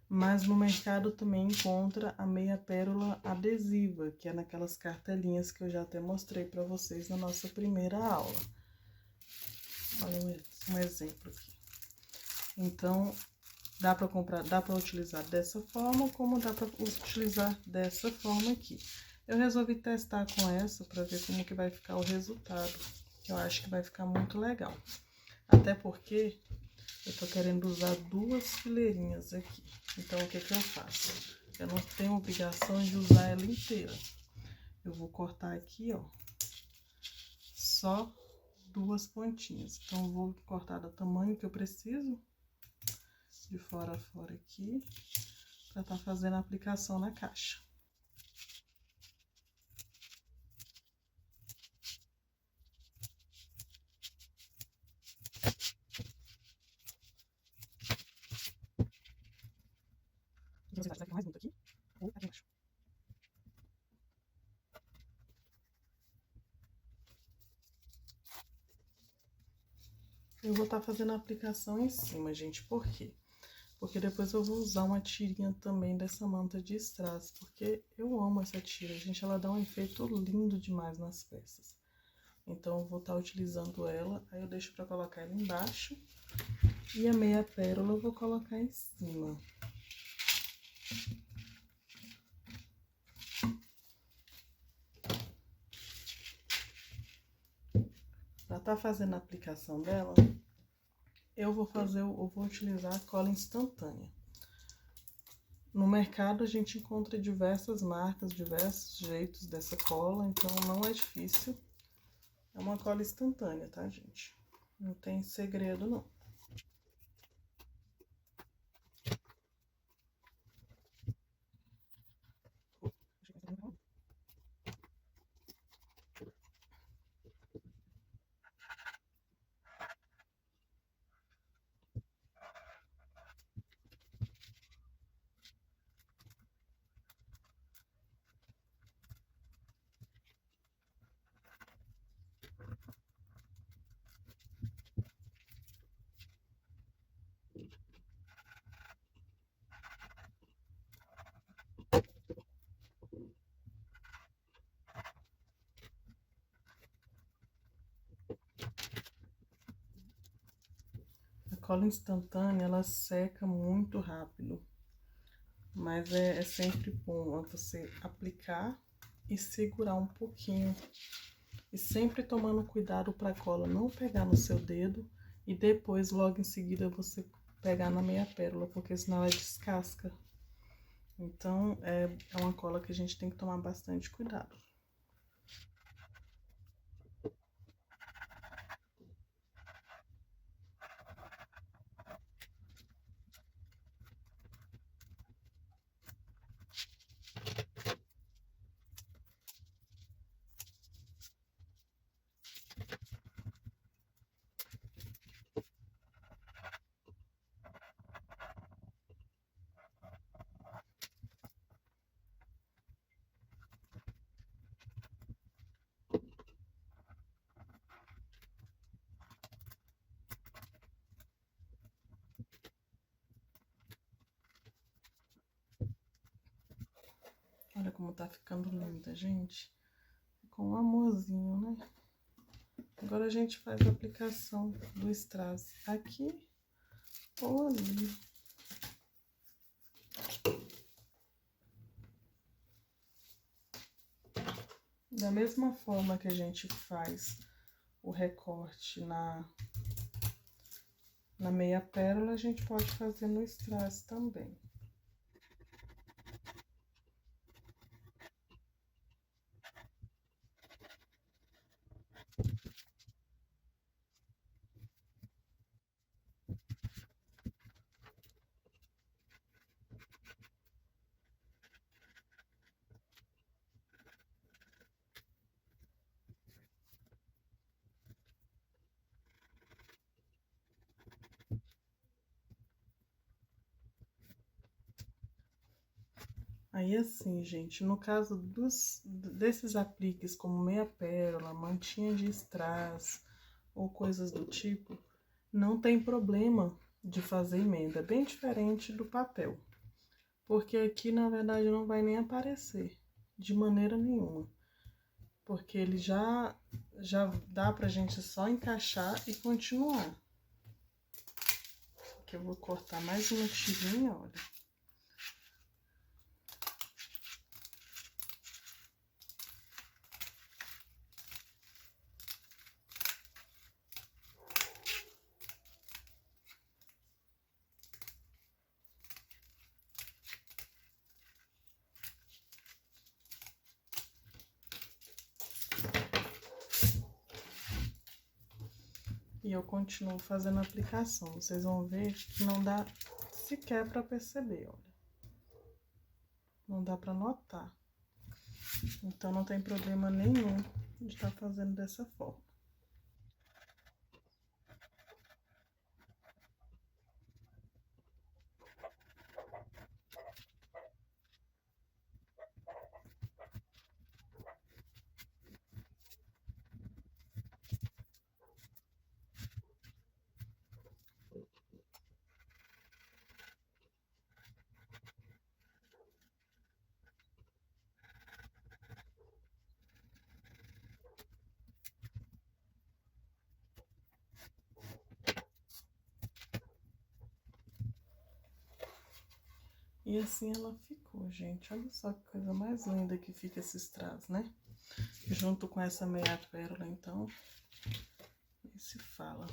Mas no mercado também encontra a meia pérola adesiva, que é naquelas cartelinhas que eu já até mostrei pra vocês na nossa primeira aula. Olha um exemplo aqui. Então, Dá pra comprar, dá pra utilizar dessa forma, como dá pra utilizar dessa forma aqui. Eu resolvi testar com essa pra ver como que vai ficar o resultado, que eu acho que vai ficar muito legal. Até porque eu tô querendo usar 2 fileirinhas aqui. Então, o que que eu faço? Eu não tenho obrigação de usar ela inteira. Eu vou cortar aqui, ó, só 2 pontinhas. Então, eu vou cortar do tamanho que eu preciso, de fora a fora aqui, pra tá fazendo a aplicação na caixa. Você vai ficar mais muito aqui ou aqui embaixo. Eu vou estar fazendo a aplicação em cima, gente. Por quê? Porque depois eu vou usar uma tirinha também dessa manta de strass, porque eu amo essa tira, gente. Ela dá um efeito lindo demais nas peças. Então, eu vou estar utilizando ela, aí eu deixo pra colocar ela embaixo. E a meia pérola eu vou colocar em cima. Pra tá fazendo a aplicação dela, eu vou utilizar a cola instantânea. No mercado a gente encontra diversas marcas, diversos jeitos dessa cola, então não é difícil. É uma cola instantânea, tá, gente? Não tem segredo, não. A cola instantânea, ela seca muito rápido, mas é sempre bom você aplicar e segurar um pouquinho. E sempre tomando cuidado para a cola não pegar no seu dedo e depois, logo em seguida, você pegar na meia pérola, porque senão ela descasca. Então, é uma cola que a gente tem que tomar bastante cuidado. Olha como tá ficando linda, gente. Com um amorzinho, né? Agora a gente faz a aplicação do strass aqui ou ali. Da mesma forma que a gente faz o recorte na meia pérola, a gente pode fazer no strass também. Aí, assim, gente, no caso desses apliques, como meia pérola, mantinha de strass ou coisas do tipo, não tem problema de fazer emenda. É bem diferente do papel. Porque aqui, na verdade, não vai nem aparecer de maneira nenhuma. Porque ele já dá pra gente só encaixar e continuar. que eu vou cortar mais uma tirinha, olha. E eu continuo fazendo a aplicação. Vocês vão ver que não dá sequer para perceber, olha. Não dá para notar. Então, não tem problema nenhum de estar fazendo dessa forma. E assim ela ficou, gente. Olha só que coisa mais linda que fica esses strass, né? Junto com essa meia pérola, então, nem se fala.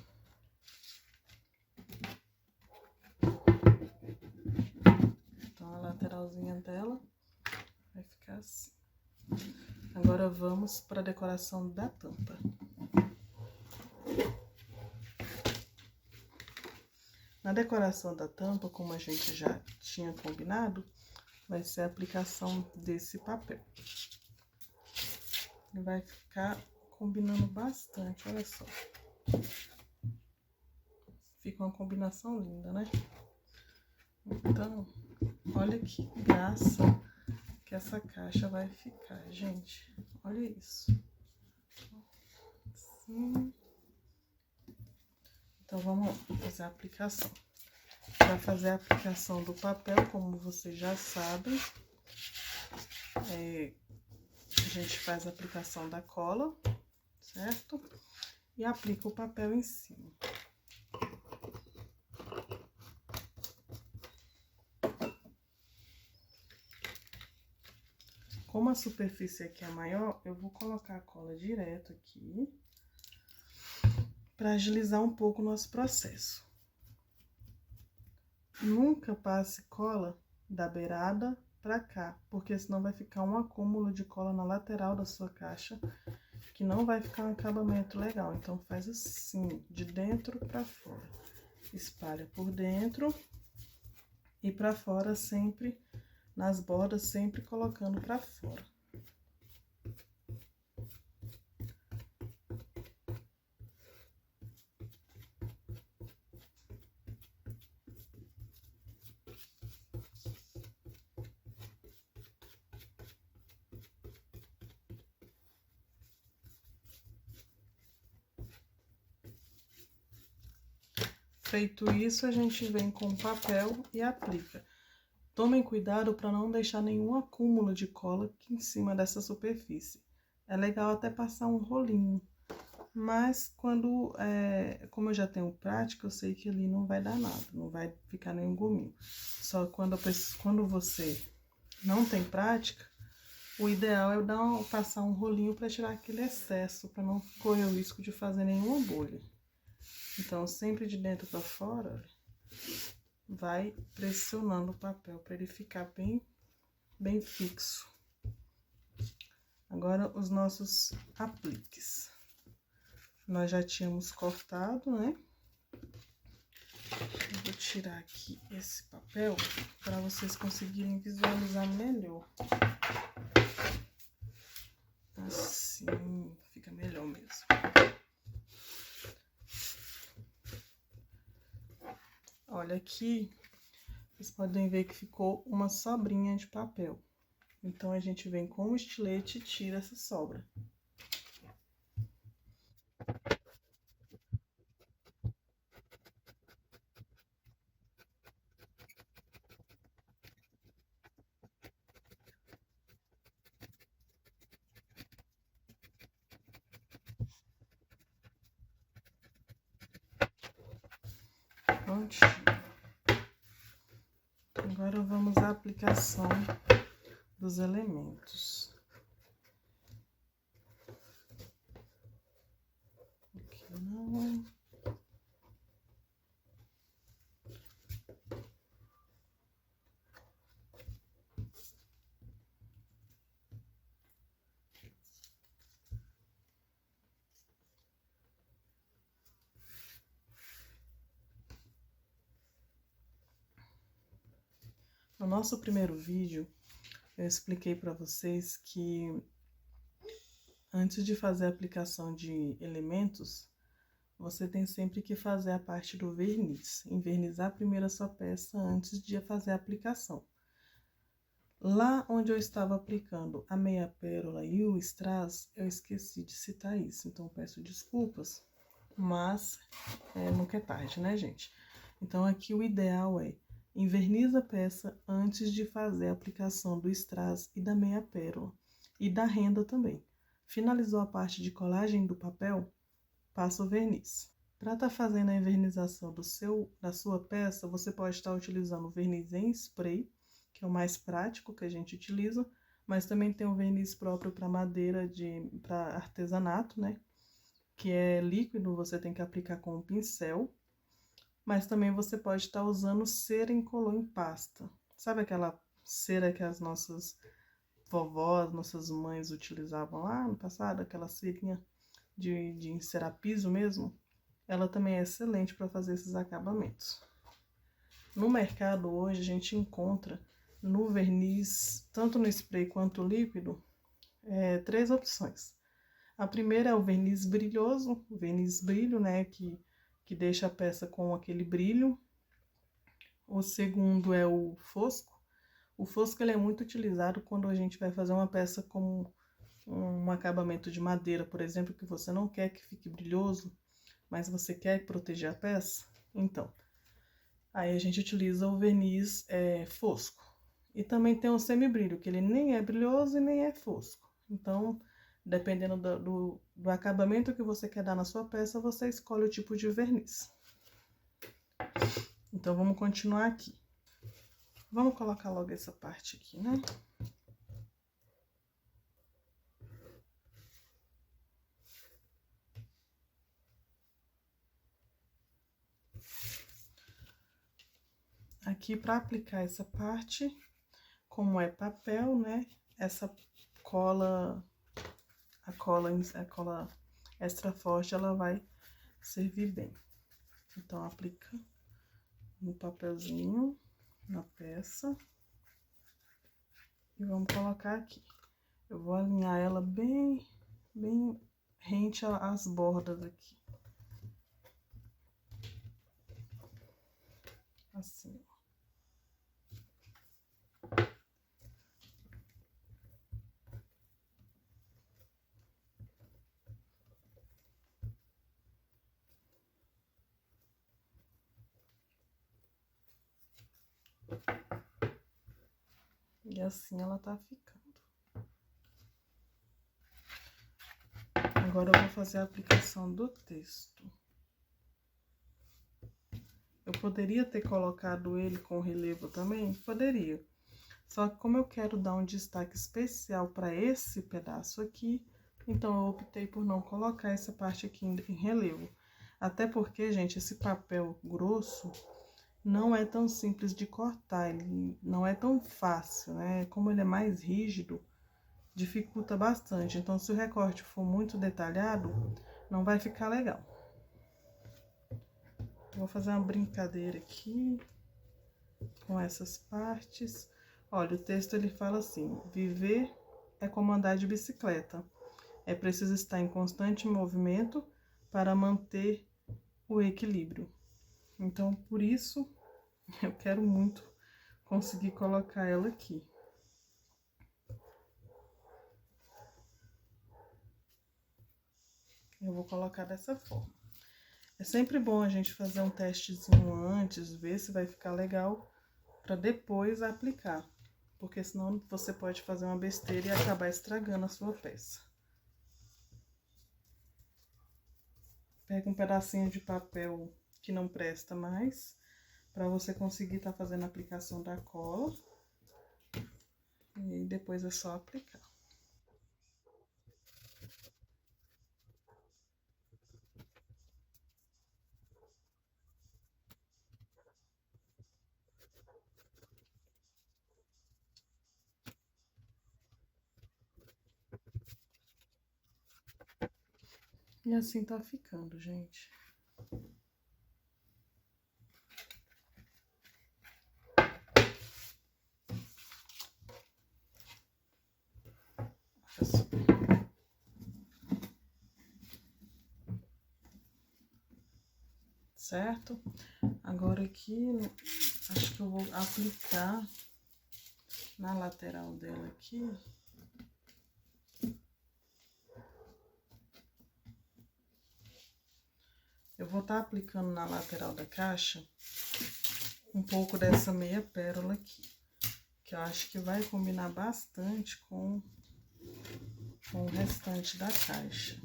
Então, a lateralzinha dela vai ficar assim. Agora, vamos para a decoração da tampa. Na decoração da tampa, como a gente já tinha combinado, vai ser a aplicação desse papel. Ele vai ficar combinando bastante, olha só. Fica uma combinação linda, né? Então, olha que graça que essa caixa vai ficar, gente. Olha isso. Assim. Então, vamos fazer a aplicação. Para fazer a aplicação do papel, como vocês já sabem, a gente faz a aplicação da cola, certo? E aplica o papel em cima. Como a superfície aqui é maior, eu vou colocar a cola direto aqui, para agilizar um pouco o nosso processo. Nunca passe cola da beirada para cá, porque senão vai ficar um acúmulo de cola na lateral da sua caixa, que não vai ficar um acabamento legal. Então, faz assim, de dentro para fora. Espalha por dentro e para fora sempre, nas bordas, sempre colocando para fora. Feito isso, a gente vem com o papel e aplica. Tomem cuidado para não deixar nenhum acúmulo de cola aqui em cima dessa superfície. É legal até passar um rolinho, mas como eu já tenho prática, eu sei que ali não vai dar nada, não vai ficar nenhum gominho. Só quando você não tem prática, o ideal é passar um rolinho para tirar aquele excesso, para não correr o risco de fazer nenhuma bolha. Então, sempre de dentro para fora, olha, vai pressionando o papel para ele ficar bem fixo. Agora, os nossos apliques. Nós já tínhamos cortado, né? Eu vou tirar aqui esse papel para vocês conseguirem visualizar melhor. Assim, fica melhor mesmo. Olha aqui, vocês podem ver que ficou uma sobrinha de papel. Então, a gente vem com o estilete e tira essa sobra. Prontinho. Agora vamos à aplicação dos elementos. Aqui não. No nosso primeiro vídeo, eu expliquei para vocês que antes de fazer a aplicação de elementos, você tem sempre que fazer a parte do verniz, envernizar primeiro a sua peça antes de fazer a aplicação. Lá onde eu estava aplicando a meia pérola e o strass, eu esqueci de citar isso, então peço desculpas, mas nunca é tarde, né, gente? Então aqui o ideal é enverniza a peça antes de fazer a aplicação do strass e da meia pérola e da renda também. Finalizou a parte de colagem do papel, passa o verniz. Para estar fazendo a envernização da sua peça, você pode estar utilizando o verniz em spray, que é o mais prático que a gente utiliza, mas também tem um verniz próprio para madeira, para artesanato, né? Que é líquido, você tem que aplicar com um pincel. Mas também você pode estar usando cera incolor em pasta. Sabe aquela cera que as nossas vovós, nossas mães utilizavam lá no passado? Aquela cerinha de encerar piso mesmo? Ela também é excelente para fazer esses acabamentos. No mercado hoje a gente encontra no verniz, tanto no spray quanto líquido, 3 opções. A primeira é o verniz brilhoso, o verniz brilho, né, que deixa a peça com aquele brilho. O segundo é o fosco. O fosco ele é muito utilizado quando a gente vai fazer uma peça com um acabamento de madeira, por exemplo, que você não quer que fique brilhoso, mas você quer proteger a peça. Então, aí a gente utiliza o verniz fosco. E também tem o semibrilho, que ele nem é brilhoso e nem é fosco. Então, dependendo do acabamento que você quer dar na sua peça, você escolhe o tipo de verniz. Então, vamos continuar aqui. Vamos colocar logo essa parte aqui, né? Aqui, para aplicar essa parte, como é papel, né? Essa cola, a cola extra forte, ela vai servir bem. Então, aplica no papelzinho, na peça. E vamos colocar aqui. Eu vou alinhar ela bem rente às bordas aqui. Assim, ó. E assim ela tá ficando. Agora eu vou fazer a aplicação do texto. Eu poderia ter colocado ele com relevo também? Poderia. Só que como eu quero dar um destaque especial para esse pedaço aqui, então eu optei por não colocar essa parte aqui em relevo. Até porque, gente, esse papel grosso não é tão simples de cortar, ele não é tão fácil, né? Como ele é mais rígido, dificulta bastante. Então, se o recorte for muito detalhado, não vai ficar legal. Vou fazer uma brincadeira aqui com essas partes. Olha, o texto ele fala assim: viver é como andar de bicicleta. É preciso estar em constante movimento para manter o equilíbrio. Então, por isso, eu quero muito conseguir colocar ela aqui. Eu vou colocar dessa forma. É sempre bom a gente fazer um testezinho antes, ver se vai ficar legal, para depois aplicar. Porque senão você pode fazer uma besteira e acabar estragando a sua peça. Pega um pedacinho de papel que não presta mais, para você conseguir estar fazendo a aplicação da cola. E depois é só aplicar. E assim tá ficando, gente. Olha só. Certo? Agora aqui, acho que eu vou aplicar na lateral dela aqui. Eu vou estar aplicando na lateral da caixa um pouco dessa meia pérola aqui, que eu acho que vai combinar bastante com o restante da caixa.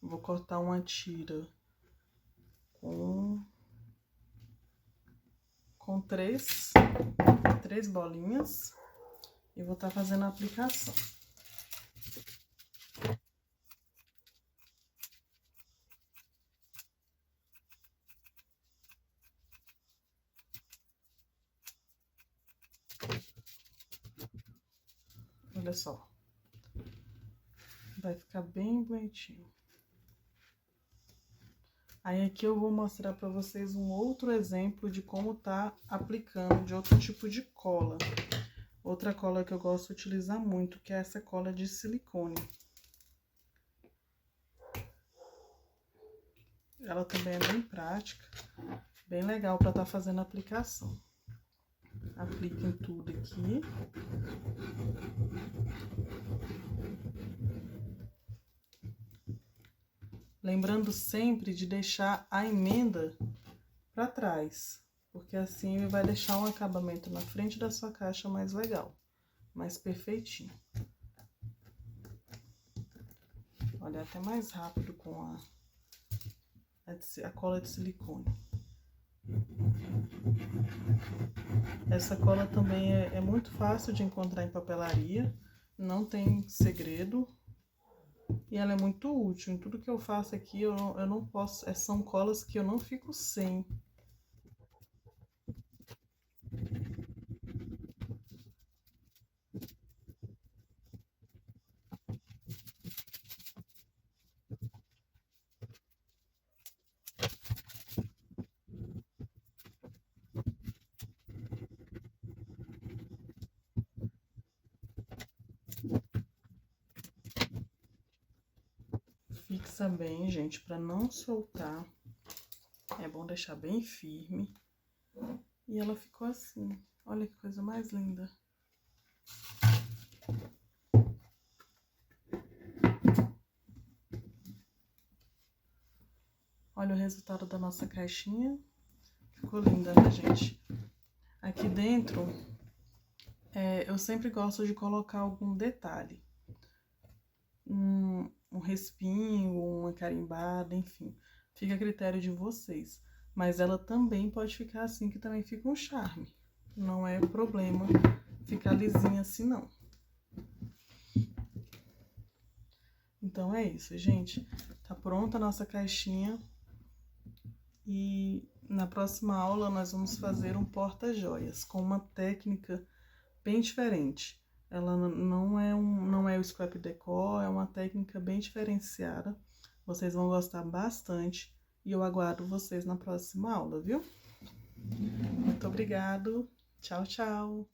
Vou cortar uma tira com três bolinhas e vou estar fazendo a aplicação. Olha só, vai ficar bem bonitinho. Aí aqui eu vou mostrar para vocês um outro exemplo de como tá aplicando de outro tipo de cola. Outra cola que eu gosto de utilizar muito, que é essa cola de silicone. Ela também é bem prática, bem legal para estar fazendo a aplicação. Aplica em tudo aqui. Lembrando sempre de deixar a emenda para trás, porque assim ele vai deixar um acabamento na frente da sua caixa mais legal, mais perfeitinho. Olha, até mais rápido com a cola de silicone. Essa cola também é muito fácil de encontrar em papelaria, não tem segredo. E ela é muito útil. Em tudo que eu faço aqui, eu não posso... São colas que eu não fico sem. Fixa bem, gente, para não soltar. É bom deixar bem firme. E ela ficou assim. Olha que coisa mais linda. Olha o resultado da nossa caixinha. Ficou linda, né, gente? Aqui dentro, eu sempre gosto de colocar algum detalhe. Um respingo, uma carimbada, enfim. Fica a critério de vocês. Mas ela também pode ficar assim, que também fica um charme. Não é problema ficar lisinha assim, não. Então é isso, gente. Tá pronta a nossa caixinha. E na próxima aula nós vamos fazer um porta-joias com uma técnica bem diferente. Ela não é o scrap decor, é uma técnica bem diferenciada. Vocês vão gostar bastante e eu aguardo vocês na próxima aula, viu? Muito obrigado. Tchau, tchau.